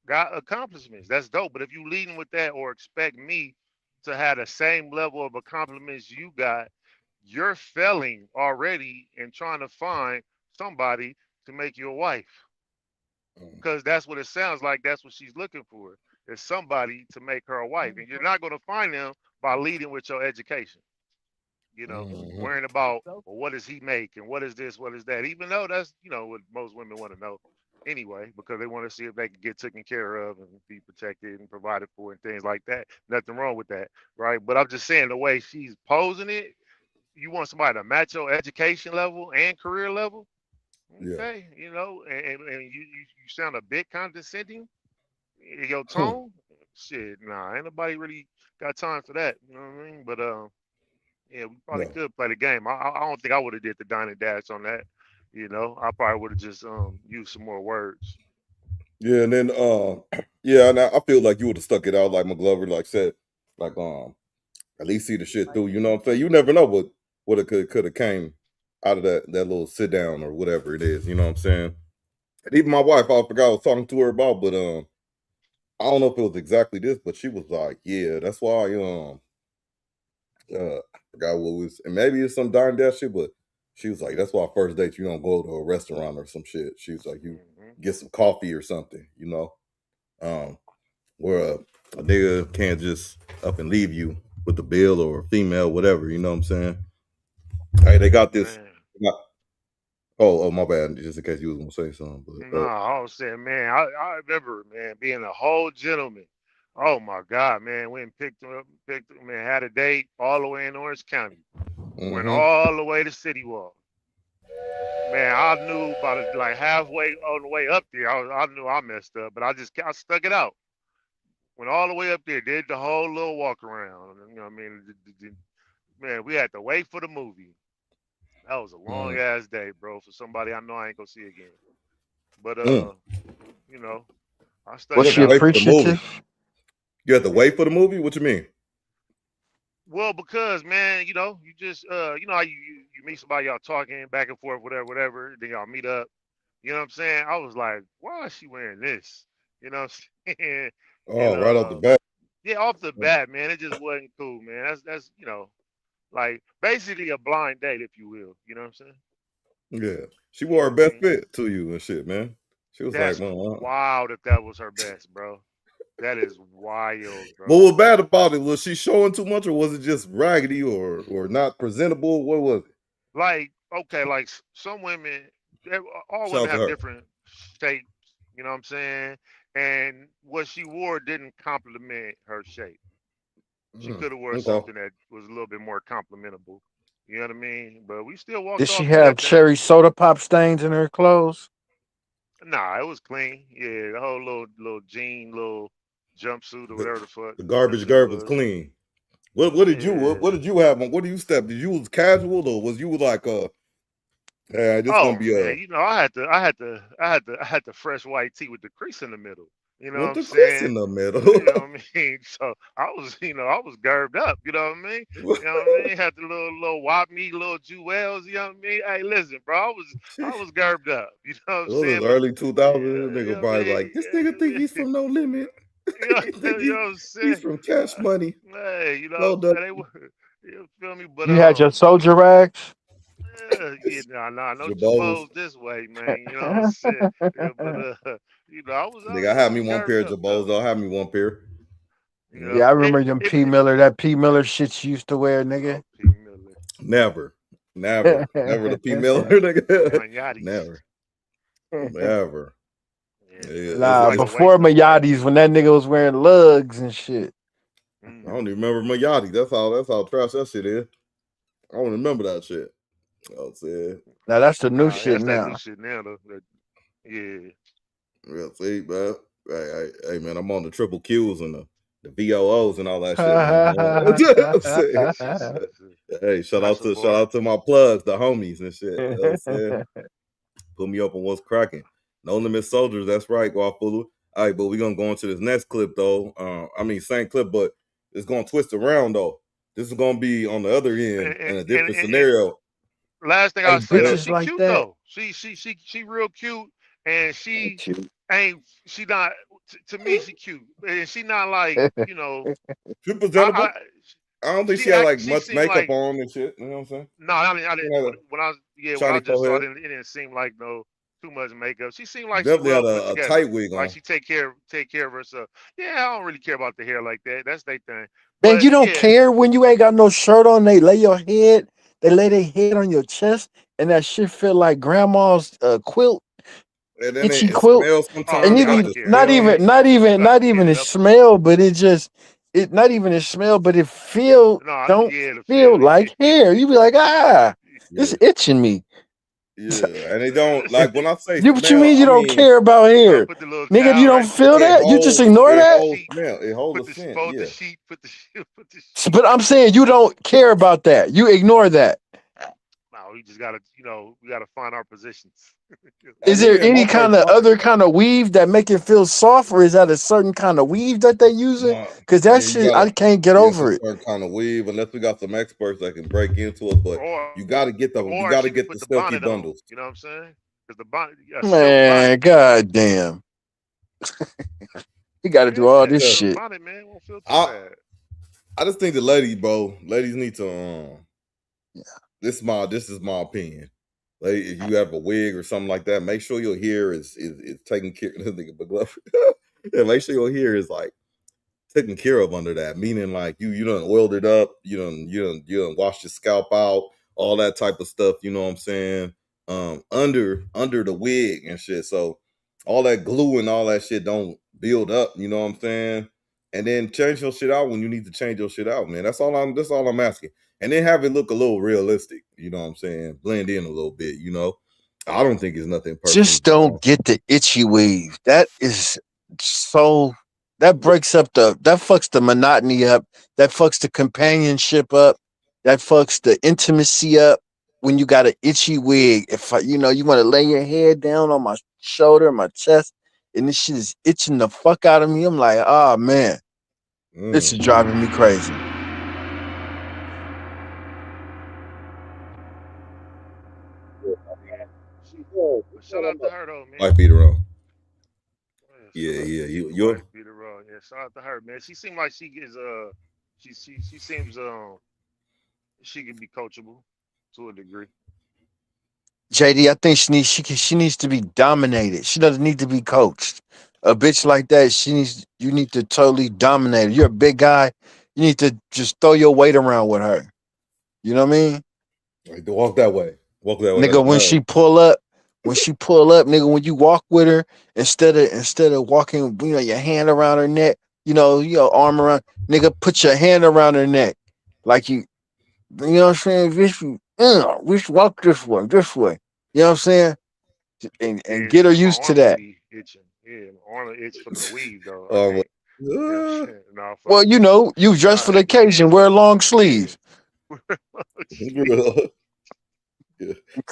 got accomplishments. That's dope. But if you leading with that or expect me to have the same level of accomplishments you got, you're failing already in trying to find somebody to make your wife. Because that's what it sounds like. That's what she's looking for. Is somebody to make her a wife. And you're not going to find them by leading with your education. Worrying about, well, what does he make and what is this, what is that? Even though that's, what most women want to know anyway, because they want to see if they can get taken care of and be protected and provided for and things like that. Nothing wrong with that, right? But I'm just saying the way she's posing it, you want somebody to match your education level and career level. Okay, and you sound a bit condescending in your tone. Shit, nah, ain't nobody really got time for that. You know what I mean? But yeah, we probably could play the game. I don't think I would have did the dine and dash on that. I probably would have just used some more words. Yeah, and then yeah, and I feel like you would have stuck it out like McGlover, like said, like at least see the shit through. You know what I'm saying? You never know what it could have came out of that little sit down or whatever it is. You know what I'm saying? And even my wife, I forgot I was talking to her about, but I don't know if it was exactly this, but she was like, yeah, that's why I forgot what it was, and maybe it's some DINE dash shit, but she was like, that's why first date you don't go to a restaurant or some shit. She was like, you get some coffee or something, you know. Where a nigga can't just up and leave you with the bill or a female, whatever, you know what I'm saying? Hey, they got this. Oh, my bad. Just in case you was gonna say something. But, No, I was saying, man, I remember, man, being a whole gentleman. Oh my God, man, went and picked him up, man, had a date all the way in Orange County. Went all the way to City Walk. Man, I knew about it like halfway on the way up there. I knew I messed up, but I stuck it out. Went all the way up there, did the whole little walk around. You know what I mean? Man, we had to wait for the movie. That was a long ass day, bro, for somebody I know I ain't gonna see again. But you know, I stuck Was it she out. appreciative? You had to wait for the movie? What you mean? Well, because man, you know, you just you know how you meet somebody, y'all talking back and forth, whatever, then y'all meet up. You know what I'm saying? I was like, why is she wearing this? You know what I'm saying? And Oh, right off the bat. yeah, off the bat, man, it just wasn't cool, man. That's you know, like basically a blind date, if you will. You know what I'm saying? Yeah. She wore her best fit to you and shit, man. She was That's like, man, wild if that was her best, bro. That is wild, bro. What was bad about it? Was she showing too much, or was it just raggedy or not presentable? What was it? Like, okay, like some women, all Shout out women to have her. different shapes. You know what I'm saying? And what she wore didn't complement her shape. She could have worn something that was a little bit more complimentable. You know what I mean? But we still walked Did she off to have that thing. cherry soda pop stains in her clothes? Nah, it was clean. Yeah, the whole little jean, little jumpsuit or whatever the fuck. The That garbage shit was was. clean. What did you have on? What did you step? Did you was casual or was you like hey, this gonna Oh be man, you know, I had the fresh white tee with the crease in the middle. You know what with I'm the crease in saying? the middle? You know what I mean? So I was, you know, I was garbed up. You know what I mean? You know what I mean? Had the little wop me, little jewels. You know what I mean? Hey, listen, bro, I was garbed up. You know what I'm It was saying? But early 2000s. yeah, you Nigga know what I probably mean? like, this nigga think he's from No Limit. You know, He think you know what I'm he's saying? from Cash Money. Hey, you know what No, I'm saying? They were, you feel me? But You had your soldier rags? yeah, nah, no Jabos. Jabos this way, man. You know what I'm saying? Yeah, but you know, Nigga, I had I me was one pair garbed of up Jabos. though. Though. I had me one pair. You Yeah, know, I remember them that P Miller shit you used to wear, nigga. Oh, P Miller. Never the P Miller, nigga. Mayadis. Never. Yeah, man. I Nah, like the before waist up on that Mayadis, P when that Miller. nigga was wearing lugs and shit. I don't even remember Mayati. That's how trash that shit is. I don't remember that shit. I'll say. Now that's the new Nah, shit that's that new now. shit now though. Yeah. Yeah, see, man. Hey, man, I'm on the triple Qs and the VOOs and all that shit, man. Hey, shout out to my plugs, the homies and shit. You know what I'm saying? Put me up on what's cracking. No Limit Soldiers, that's right, WAFULA. All right, but we're gonna go into this next clip though. Same clip, but it's gonna twist around though. This is gonna be on the other end in a different scenario. Last thing Hey, I'll say though, bitches she like cute that. though. She real cute, and she not to me she cute, and she not like you know. She presentable. I don't think she had like much makeup on and shit. You know what I'm saying? No, I didn't. When I just saw it, it didn't seem like too much makeup. She seemed like she definitely well had put a together. tight wig on. Like she take care of herself. Yeah, I don't really care about the hair like that. That's their thing. Man, But you don't care when you ain't got no shirt on. They lay their head on your chest, and that shit feel like grandma's quilt. And then Itchy it quilt. smells Oh sometimes. yeah, It I got And the care. not smell. Yeah, even yeah, the smell, but it not even the smell, but it don't the feel feeling. like hair. You be like, it's itching me. Yeah, and they don't like when I say What you smell. mean you I don't mean care about hair, Put the little nigga? You towel don't right. feel it that? You just holds ignore it that? holds smell. It holds the scent. Fold Yeah. the sheet. Put the But I'm saying you don't care about that. You ignore that. No, we just gotta we gotta find our positions. Is there any kind of other kind of weave that make it feel soft, or is that a certain kind of weave that they using? Because that shit, I can't get over it. It's a certain kind of weave, unless we got some experts that can break into it. But you got to get the Or she could put the silky bonnet on. bundles. You know what I'm saying? Because the bonnet, a silk Man, bonnet. goddamn. He got to do all Yeah, this silk shit. bonnet, man, won't feel too I bad. I just think the ladies need to this is my opinion. Like, if you have a wig or something like that, make sure your hair is taken care of. Yeah, make sure your hair is like taken care of under that. Meaning like you done oiled it up, you done washed your scalp out, all that type of stuff, you know what I'm saying? Under the wig and shit. So all that glue and all that shit don't build up, you know what I'm saying? And then change your shit out when you need to change your shit out, man. That's all I'm asking. And then have it look a little realistic, you know what I'm saying? Blend in a little bit, you know. I don't think it's nothing personal. Just don't get the itchy wave. That is so. That breaks up that fucks the monotony up. That fucks the companionship up. That fucks the intimacy up. When you got an itchy wig, if you want to lay your head down on my shoulder, my chest, and this shit is itching the fuck out of me, I'm like, oh man, this is driving me crazy. But shout out to her though, man. Wife beat her on. Yeah, You wife beat her on. Yeah, shout out to her, man. She seemed like she is she seems she can be coachable to a degree. JD, I think she needs to be dominated. She doesn't need to be coached. A bitch like that, you need to totally dominate her. You're a big guy. You need to just throw your weight around with her. You know what I mean? like, walk that way. Walk that way. Nigga, when she pull up, nigga, when you walk with her, instead of walking, your hand around her neck, your arm around, nigga, put your hand around her neck. Like you know what I'm saying? We should walk this way. You know what I'm saying? And get her My used to arms that. be itching. Yeah, my arm itch from the weave though. I Oh, can't. You know what I'm saying? No, fuck Well, it. you dress for the But occasion, wear long sleeves. yeah.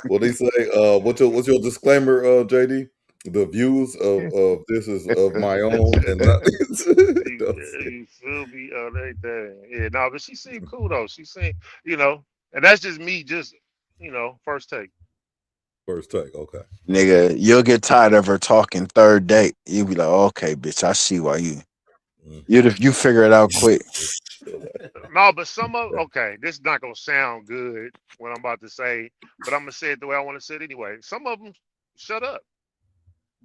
What they say? What's your disclaimer, JD? The views of this is of my own and not. You feel me on everything. Yeah, no, but she seemed cool though. She seemed, and that's just me, just first take. First take, okay. Nigga, you'll get tired of her talking third date. You'll be like, okay, bitch, I see why you figure it out quick. No, but this is not gonna sound good what I'm about to say, but I'm gonna say it the way I want to say it anyway. Some of them shut up.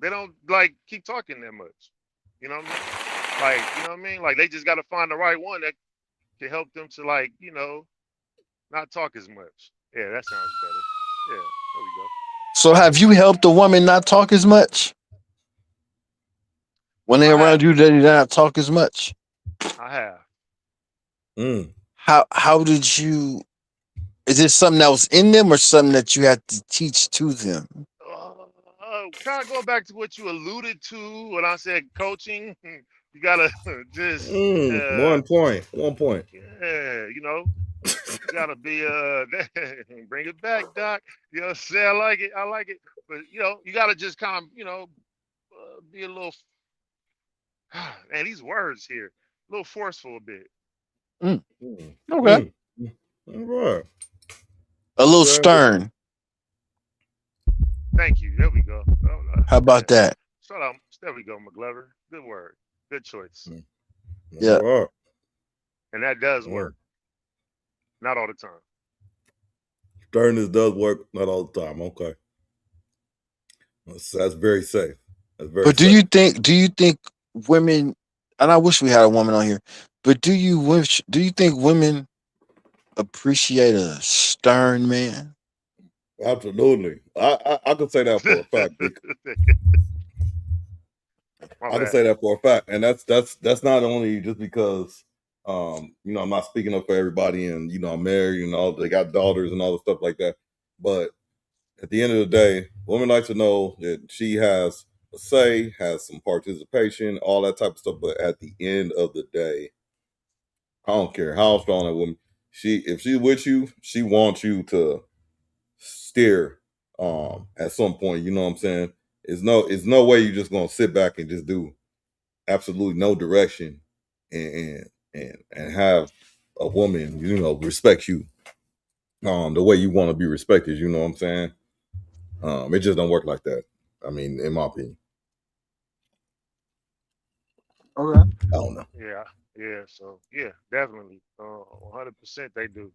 They don't like keep talking that much. You know what I mean? Like, you know what I mean? Like they just gotta find the right one that can help them to not talk as much. Yeah, that sounds better. Yeah, there we go. So have you helped a woman not talk as much? When they're around you, they not talk as much? I have. How did you? Is it something that was in them or something that you had to teach to them? Kind of go back to what you alluded to when I said coaching. You gotta just 1 point. 1 point. Yeah, you gotta be bring it back, Doc. You know what I'm saying? I like it. But you gotta just kind of, be a little man, these words here, a little forceful a bit. Okay. All right. A little stern. Thank you. There we go. How about that? Shut up. There we go, McGlover. Good word. Good choice. Yeah. Right. And that does work. Not all the time. Sternness does work, not all the time. Okay. That's very safe. That's very But do safe. you think women, and I wish we had a woman on here, but do you think women appreciate a stern man? Absolutely. I could say that for a fact. I can say that for a fact. And that's not only just because I'm not speaking up for everybody and I'm married and all, they got daughters and all the stuff like that. But at the end of the day, women like to know that she has a say, has some participation, all that type of stuff. But at the end of the day, I don't care how strong that woman, if she's with you, she wants you to steer at some point, you know what I'm saying? It's no way you're just gonna sit back and just do absolutely no direction and have a woman, respect you the way you want to be respected, you know what I'm saying? It just don't work like that. I mean, in my opinion. Okay. I don't know. Yeah. So yeah, definitely, 100% they do.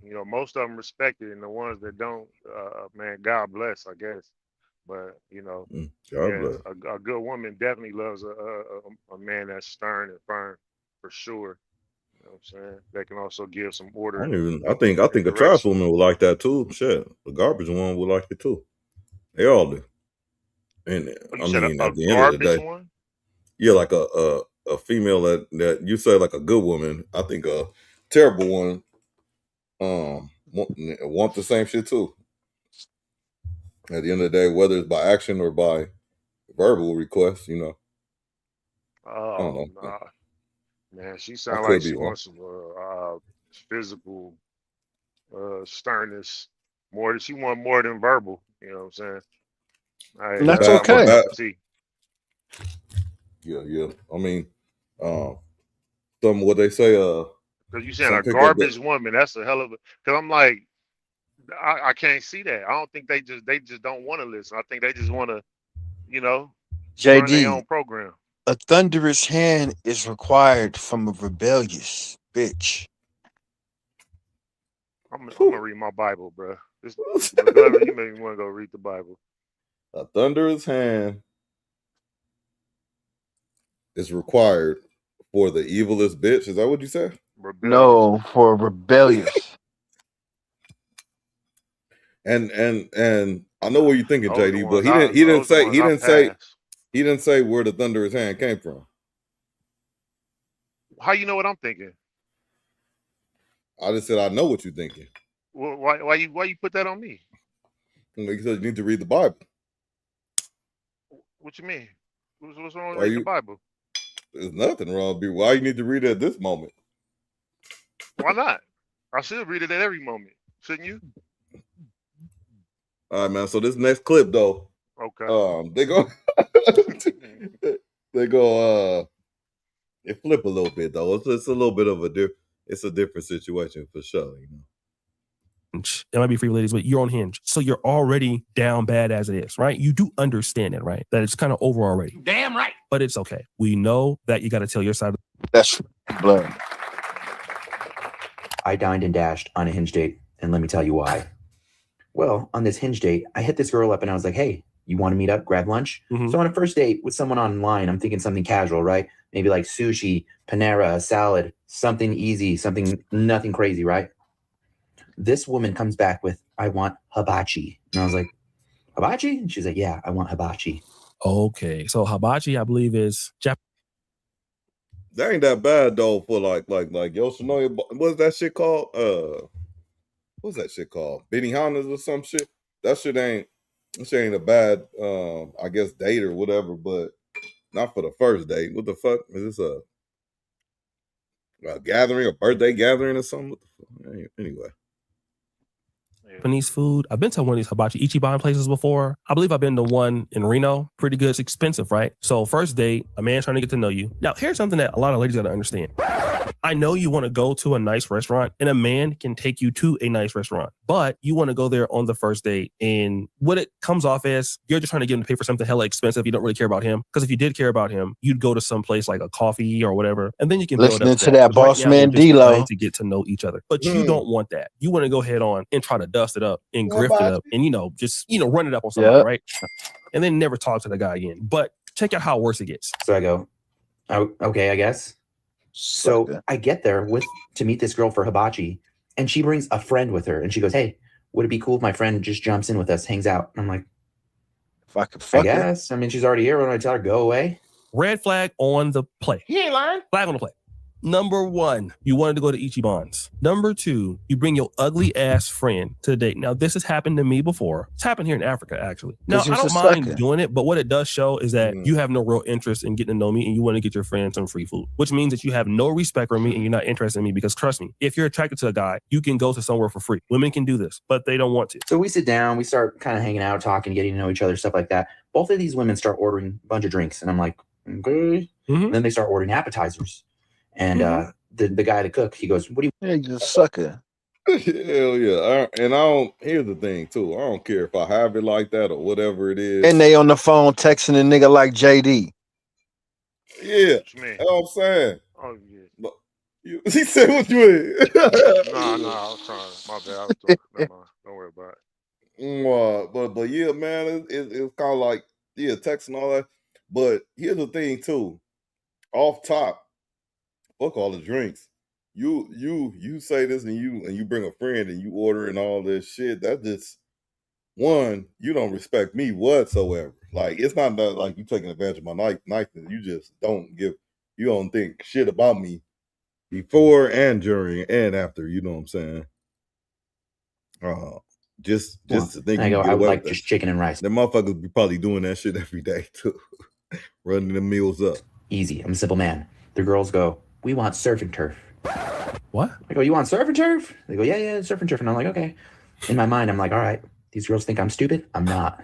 You know, most of them respect it, and the ones that don't, man, God bless, I guess. But you know, God yeah, bless. a good woman definitely loves a man that's stern and firm, for sure. You know what I'm saying? They can also give some order I think and a trash direction. woman would like that too. Shit, the garbage one would like it too. They all do. And Oh, you I said mean, a at the end of the garbage day, one? yeah, like a female that you say like a good woman. I think a terrible one want the same shit too. At the end of the day, whether it's by action or by verbal request, you know. I don't Oh know. nah, man, she I sound like could be she wrong. wants some physical sternness more than she want more than verbal. You know what I'm saying? And Hey, that's that's not my okay. cup of tea. Yeah. I mean, some what they say. Cause you saying Some a people that garbage woman, that's a hell of a. Cause I'm like, I can't see that. I don't think they just don't want to listen. I think they just want to, you know, run their JD, own program. a thunderous hand is required from a rebellious bitch. I'm gonna read my Bible, bro. This McGlover, you make me want to go read the Bible. a thunderous hand is required for the evilest bitch. Is that what you said? Rebellious. No, for rebellious. And I know what you're thinking, Those the JD, but ones I those the ones I pass. he didn't say where the thunderous hand came from. How you know what I'm thinking? I just said I know what you're thinking. Why you put that on me? Because you need to read the Bible. What you mean? What's wrong with Why reading the you? Bible? There's nothing wrong with you. Why you need to read it at this moment? Why not? I should read it at every moment, shouldn't you? All right, man. So this next clip, though, Okay. they go, they go, it flip a little bit though. It's a little bit of it's a different situation for sure. You know. It might be free ladies, but you're on Hinge. So you're already down bad as it is, right? You do understand it, right? That it's kind of over already. Damn right. But it's okay. We know that you got to tell your side. That's blood. I dined and dashed on a Hinge date, and let me tell you why. Well, on this Hinge date, I hit this girl up and I was like, hey, you want to meet up, grab lunch? Mm-hmm. So on a first date with someone online, I'm thinking something casual, right? Maybe like sushi, Panera, a salad, something easy, nothing crazy, right? This woman comes back with, I want hibachi. And I was like, hibachi? And she's like, yeah, I want hibachi. Okay. So hibachi, I believe, is Japanese. That ain't that bad though for like Yoshinoya. What's that shit called? What's that shit called? Benihana's or some shit. That shit ain't a bad I guess date or whatever, but not for the first date. What the fuck? Is this a gathering, a birthday gathering or something? What the fuck? Anyway. Japanese food. I've been to one of these hibachi Ichiban places before. I believe I've been to one in Reno. Pretty good. It's expensive, right? So first date, a man trying to get to know you. Now, here's something that a lot of ladies got to understand. I know you want to go to a nice restaurant and a man can take you to a nice restaurant, but you want to go there on the first date. And what it comes off as, you're just trying to get him to pay for something hella expensive. You don't really care about him. Because if you did care about him, you'd go to some place like a coffee or whatever. And then you can build Listening up to that boss man D-Lo. trying to get to know each other. But you don't want that. You want to go head on and try to dust it up and grift it up and, just, run it up on somebody, right? And then never talk to the guy again. But check out how worse it gets. So I go, oh, okay, I guess. So I get there to meet this girl for hibachi, and she brings a friend with her, and she goes, hey, would it be cool if my friend just jumps in with us, hangs out? And I'm like, if I could fuck I guess. I mean, she's already here. Why don't I tell her, go away? Red flag on the play. He ain't lying. Flag on the play. Number one, you wanted to go to Ichiban's. Number two, you bring your ugly ass friend to the date. Now, this has happened to me before. It's happened here in Africa, actually. Now, I don't mind doing it, but what it does show is that you have no real interest in getting to know me and you want to get your friend some free food, which means that you have no respect for me and you're not interested in me because trust me, if you're attracted to a guy, you can go to somewhere for free. Women can do this, but they don't want to. So we sit down, we start kind of hanging out, talking, getting to know each other, stuff like that. Both of these women start ordering a bunch of drinks and I'm like, okay. And then they start ordering appetizers. And the guy, the cook, he goes, what do you... Yeah, you sucker. Hell yeah. And I don't, here's the thing too. I don't care if I have it like that or whatever it is. And they on the phone texting a nigga like JD. Yeah. What you mean? That's what I'm saying. Oh yeah. But he said what you mean. No, I was trying. My bad. I was doing. Never mind. Don't worry about it. But yeah, man, it's kind of like, yeah, text and all that. But here's the thing too. Off top, fuck all the drinks. You say this and you bring a friend and you order and all this shit. That just, one, you don't respect me whatsoever. Like, it's not that like you taking advantage of my night. You just you don't think shit about me before and during and after. You know what I'm saying? Just to think I you go, get I would away like with just that. chicken and rice. The motherfuckers be probably doing that shit every day too, running the meals up. Easy. I'm a simple man. The girls go, we want surf and turf. What? I go, you want surf and turf? They go, yeah, surf and turf. And I'm like, okay. In my mind, I'm like, all right, these girls think I'm stupid. I'm not.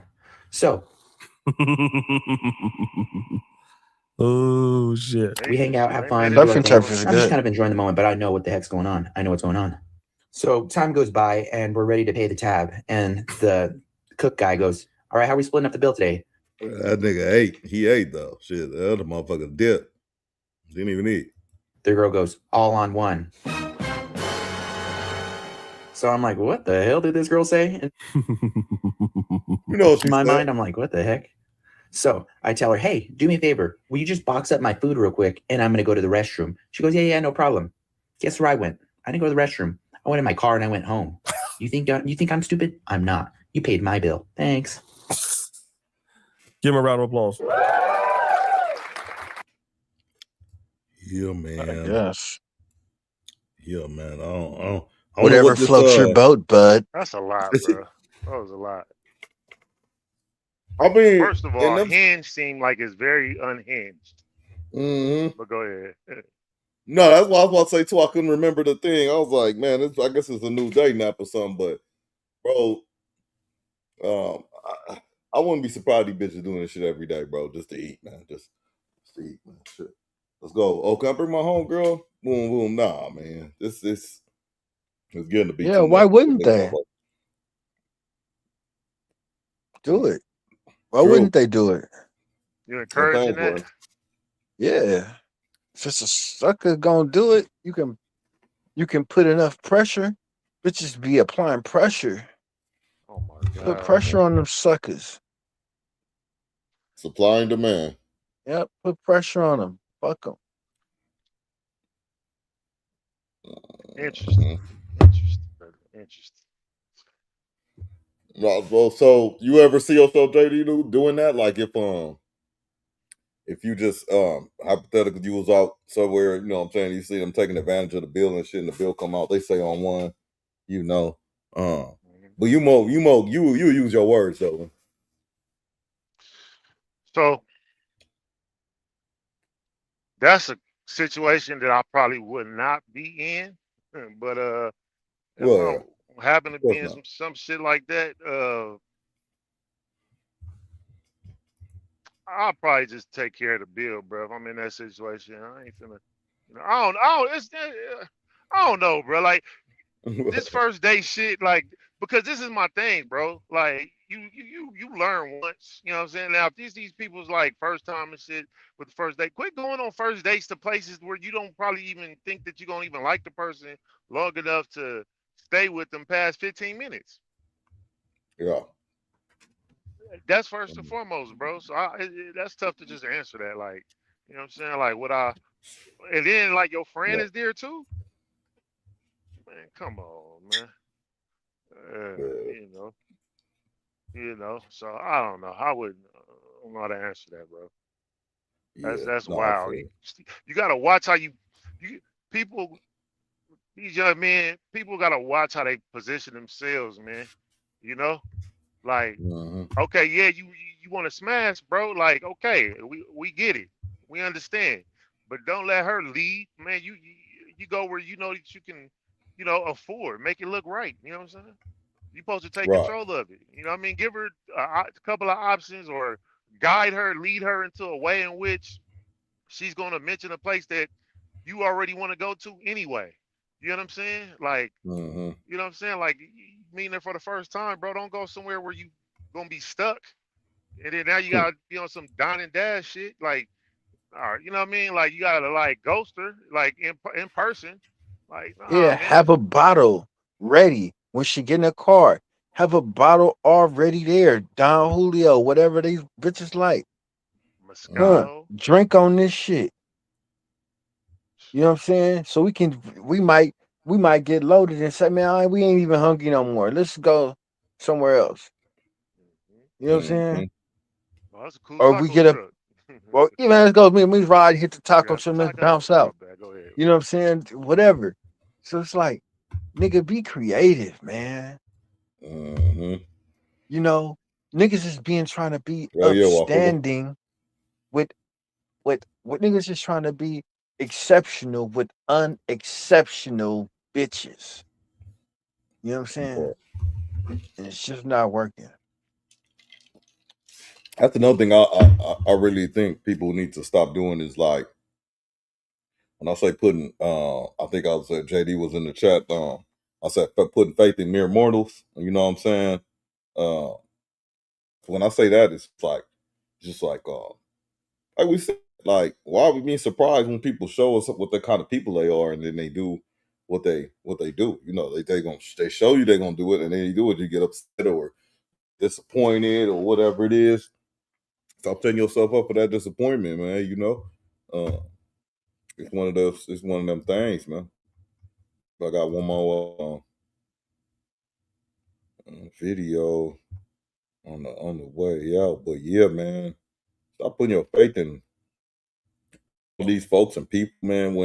So oh shit. we hang out, have fun. Surf and turf is I'm just good. kind of enjoying the moment, but I know what the heck's going on. I know what's going on. So time goes by and we're ready to pay the tab. And the cook guy goes, all right, how are we splitting up the bill today? That nigga ate. He ate though. Shit, the other motherfucker dipped. Didn't even eat. The girl goes, all on one. So I'm like, what the hell did this girl say? And You know what she in my said? mind, I'm like, what the heck? So I tell her, hey, do me a favor. Will you just box up my food real quick? And I'm going to go to the restroom. She goes, yeah, no problem. Guess where I went? I didn't go to the restroom. I went in my car and I went home. You think I'm stupid? I'm not. You paid my bill. Thanks. Give him a round of applause. Yeah, man. Yes. Yeah, man. I don't Whatever know what this, floats your boat, bud. That's a lot, bro. That was a lot. I mean, First of all, Hinge seemed like it's very unhinged. Mm-hmm. But go ahead. No, that's what I was about to say too. I couldn't remember the thing. I was like, man, I guess it's a new dating app or something. But, bro, I wouldn't be surprised these bitches doing this shit every day, bro, just to eat, man. Just to eat, man. Shit. Let's go. Oh, can I bring my home girl? Boom, boom. Nah, man. This it's getting to be. Yeah, too why much. wouldn't they do it? Why wouldn't they do it? You encouraging for that? it. Yeah. If it's a sucker gonna do it, you can put enough pressure. Bitches be applying pressure. Oh my god. Put pressure on them suckers. Supply and demand. Yep, put pressure on them. Fuck them. Interesting. Interesting, brother. Interesting. Well, so you ever see yourself, JD, doing that? Like if you just hypothetically you was out somewhere, you know what I'm saying, you see them taking advantage of the bill and shit, and the bill come out, they say on one, you know. But you use your words though. So that's a situation that I probably would not be in. But if Well, I happen to be in not. some shit like that, I'll probably just take care of the bill, bro. If I'm in that situation, I ain't finna. You know, I don't know, bro. Like this first date shit, like because this is my thing, bro. Like you learn once, you know what I'm saying? Now if these people's like first time and shit with the first date, quit going on first dates to places where you don't probably even think that you're gonna even like the person long enough to stay with them past 15 minutes. Yeah. That's first and foremost, bro. So that's tough to just answer that. Like, you know what I'm saying? Like, and then like your friend is there too? Man, come on, man. You know. So I don't know. I don't know how to answer that, bro. That's wild. You gotta watch how you people. These young men, people gotta watch how they position themselves, man. You know, like, okay, yeah, you want to smash, bro. Like, okay, we get it, we understand, but don't let her lead, man. You go where you know that you can, afford, make it look right. You know what I'm saying? You're supposed to take control of it. You know what I mean? Give her a couple of options or guide her, lead her into a way in which she's going to mention a place that you already want to go to anyway. You know what I'm saying? Like, Mm-hmm. you know what I'm saying? Like, meeting there for the first time, bro. Don't go somewhere where you gonna be stuck, and then now you gotta be on some dine and dash shit. Like, all right, you know what I mean? Like, you gotta like ghost her, like in person. Like, nah, Yeah, man. have a bottle ready when she get in the car. Have a bottle already there. Don Julio, whatever these bitches like. Huh. Moscato. Drink on this shit. You know what I'm saying? So we might get loaded and say, man, we ain't even hungry no more. Let's go somewhere else. Mhm. You know what I'm Mm-hmm. saying? Oh, that's a cool Or we taco get a truck. well, yeah, man, let's go. Me ride, hit the We taco got some truck, let's tacos. bounce Oh, my out. bad. Go ahead. You know what I'm saying? Whatever. So it's like, nigga, be creative, man. Mm-hmm. You know, niggas is being trying to be Oh yeah, WAFULA. upstanding with with niggas is trying to be exceptional with unexceptional bitches. You know what I'm saying? And it's just not working. That's another thing I really think people need to stop doing is like when I say putting I think I was JD was in the chat, I said putting faith in mere mortals. You know what I'm saying? Uh when I say that it's like just like we said, like why are we being surprised when people show us what the kind of people they are and then they do what they do. You know, they show you they're gonna do it and then you do it, you get upset or disappointed or whatever it is. Stop setting yourself up for that disappointment, man. You know, it's one of those. It's one of them things, man. I got one more video on the way out, but yeah, man, stop putting your faith in these folks and people, man.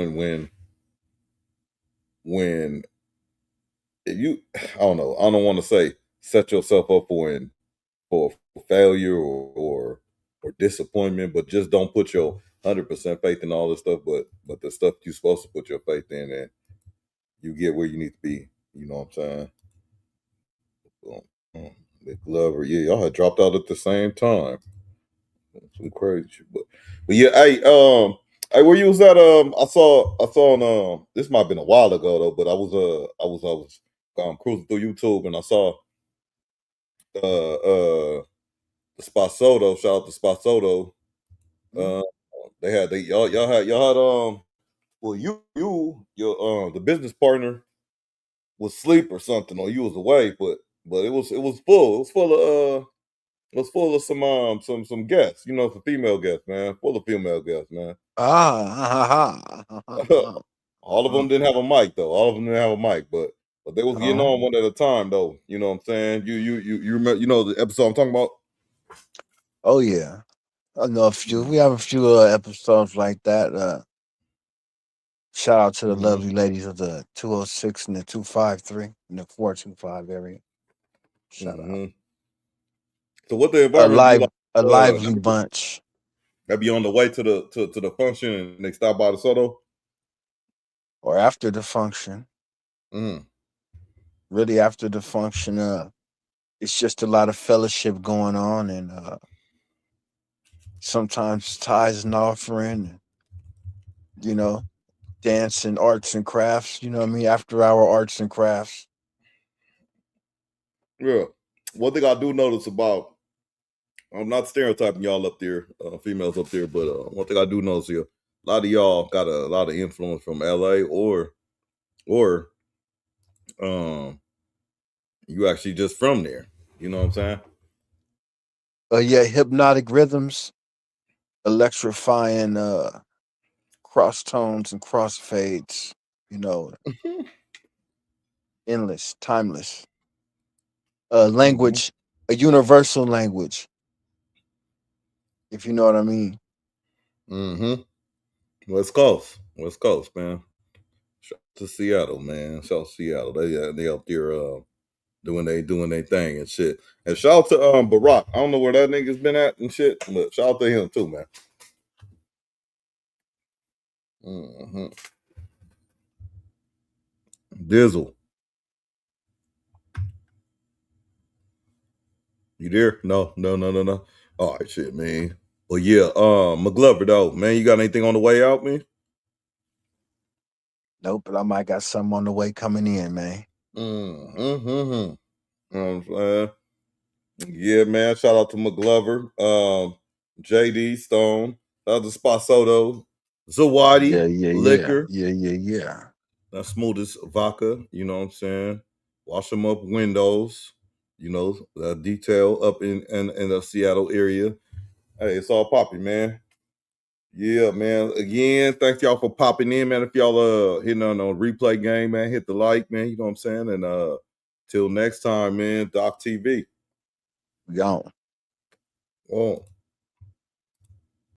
When if you, I don't know, I don't want to say set yourself up for failure or disappointment, but just don't put your 100% faith in all this stuff. But the stuff you're supposed to put your faith in, and you get where you need to be. You know what I'm saying? McGlover, yeah, y'all had dropped out at the same time. Some crazy shit, but yeah, hey, where you was at? I saw on this might have been a while ago though, but I was cruising through YouTube and I saw the Spasoto. Shout out to Spasoto. Uh, y'all had well your the business partner was asleep or something, or you was away, but it was full. It was full of some guests, you know, some female guests, man. Full of female guests, man. All of them didn't have a mic though. All of them didn't have a mic, but they was getting on one at a time though. You know what I'm saying? You remember? You know the episode I'm talking about? Oh yeah. I know a few. We have a few episodes like that. Shout out to the Mm-hmm. lovely ladies of the 206 and the 253 and the 425 area. Shout out. Mm-hmm. So what the environment be like? A lively They bunch. be on the way to the function and they stop by the Soto. Or after the function. Mm-hmm. Really after the function, it's just a lot of fellowship going on and sometimes ties and offering, you know, dance and arts and crafts, you know what I mean? After hour arts and crafts. Yeah. One thing I do notice about, I'm not stereotyping y'all up there, females up there, but one thing I do notice here, a lot of y'all got a lot of influence from LA or you actually just from there. You know what I'm saying? Yeah, hypnotic rhythms, electrifying cross tones and cross fades, you know, endless, timeless. Mm-hmm. Language, a universal language, if you know what I mean. Mm-hmm. West Coast, man. Shout out to Seattle, man. Shout out to Seattle. They up there doing they thing and shit. And shout out to Barack. I don't know where that nigga's been at and shit, but shout out to him too, man. Mm-hmm. Dizzle. You there? No. All right, shit, man. Well, yeah, McGlover though, man. You got anything on the way out, man? Nope, but I might got something on the way coming in, man. Mm-hmm. You know what I'm saying? Yeah, man. Shout out to McGlover, JD Stone, other Spasoto, Zawadi, Liquor. Yeah. That smoothest vodka, you know what I'm saying? Wash them up windows, you know, detail up in the Seattle area. Hey, it's all poppy, man. Yeah, man. Again, thank y'all for popping in, man. If y'all hitting on a replay game, man, hit the like, man. You know what I'm saying? And till next time, man, DockTV. Gone. Oh.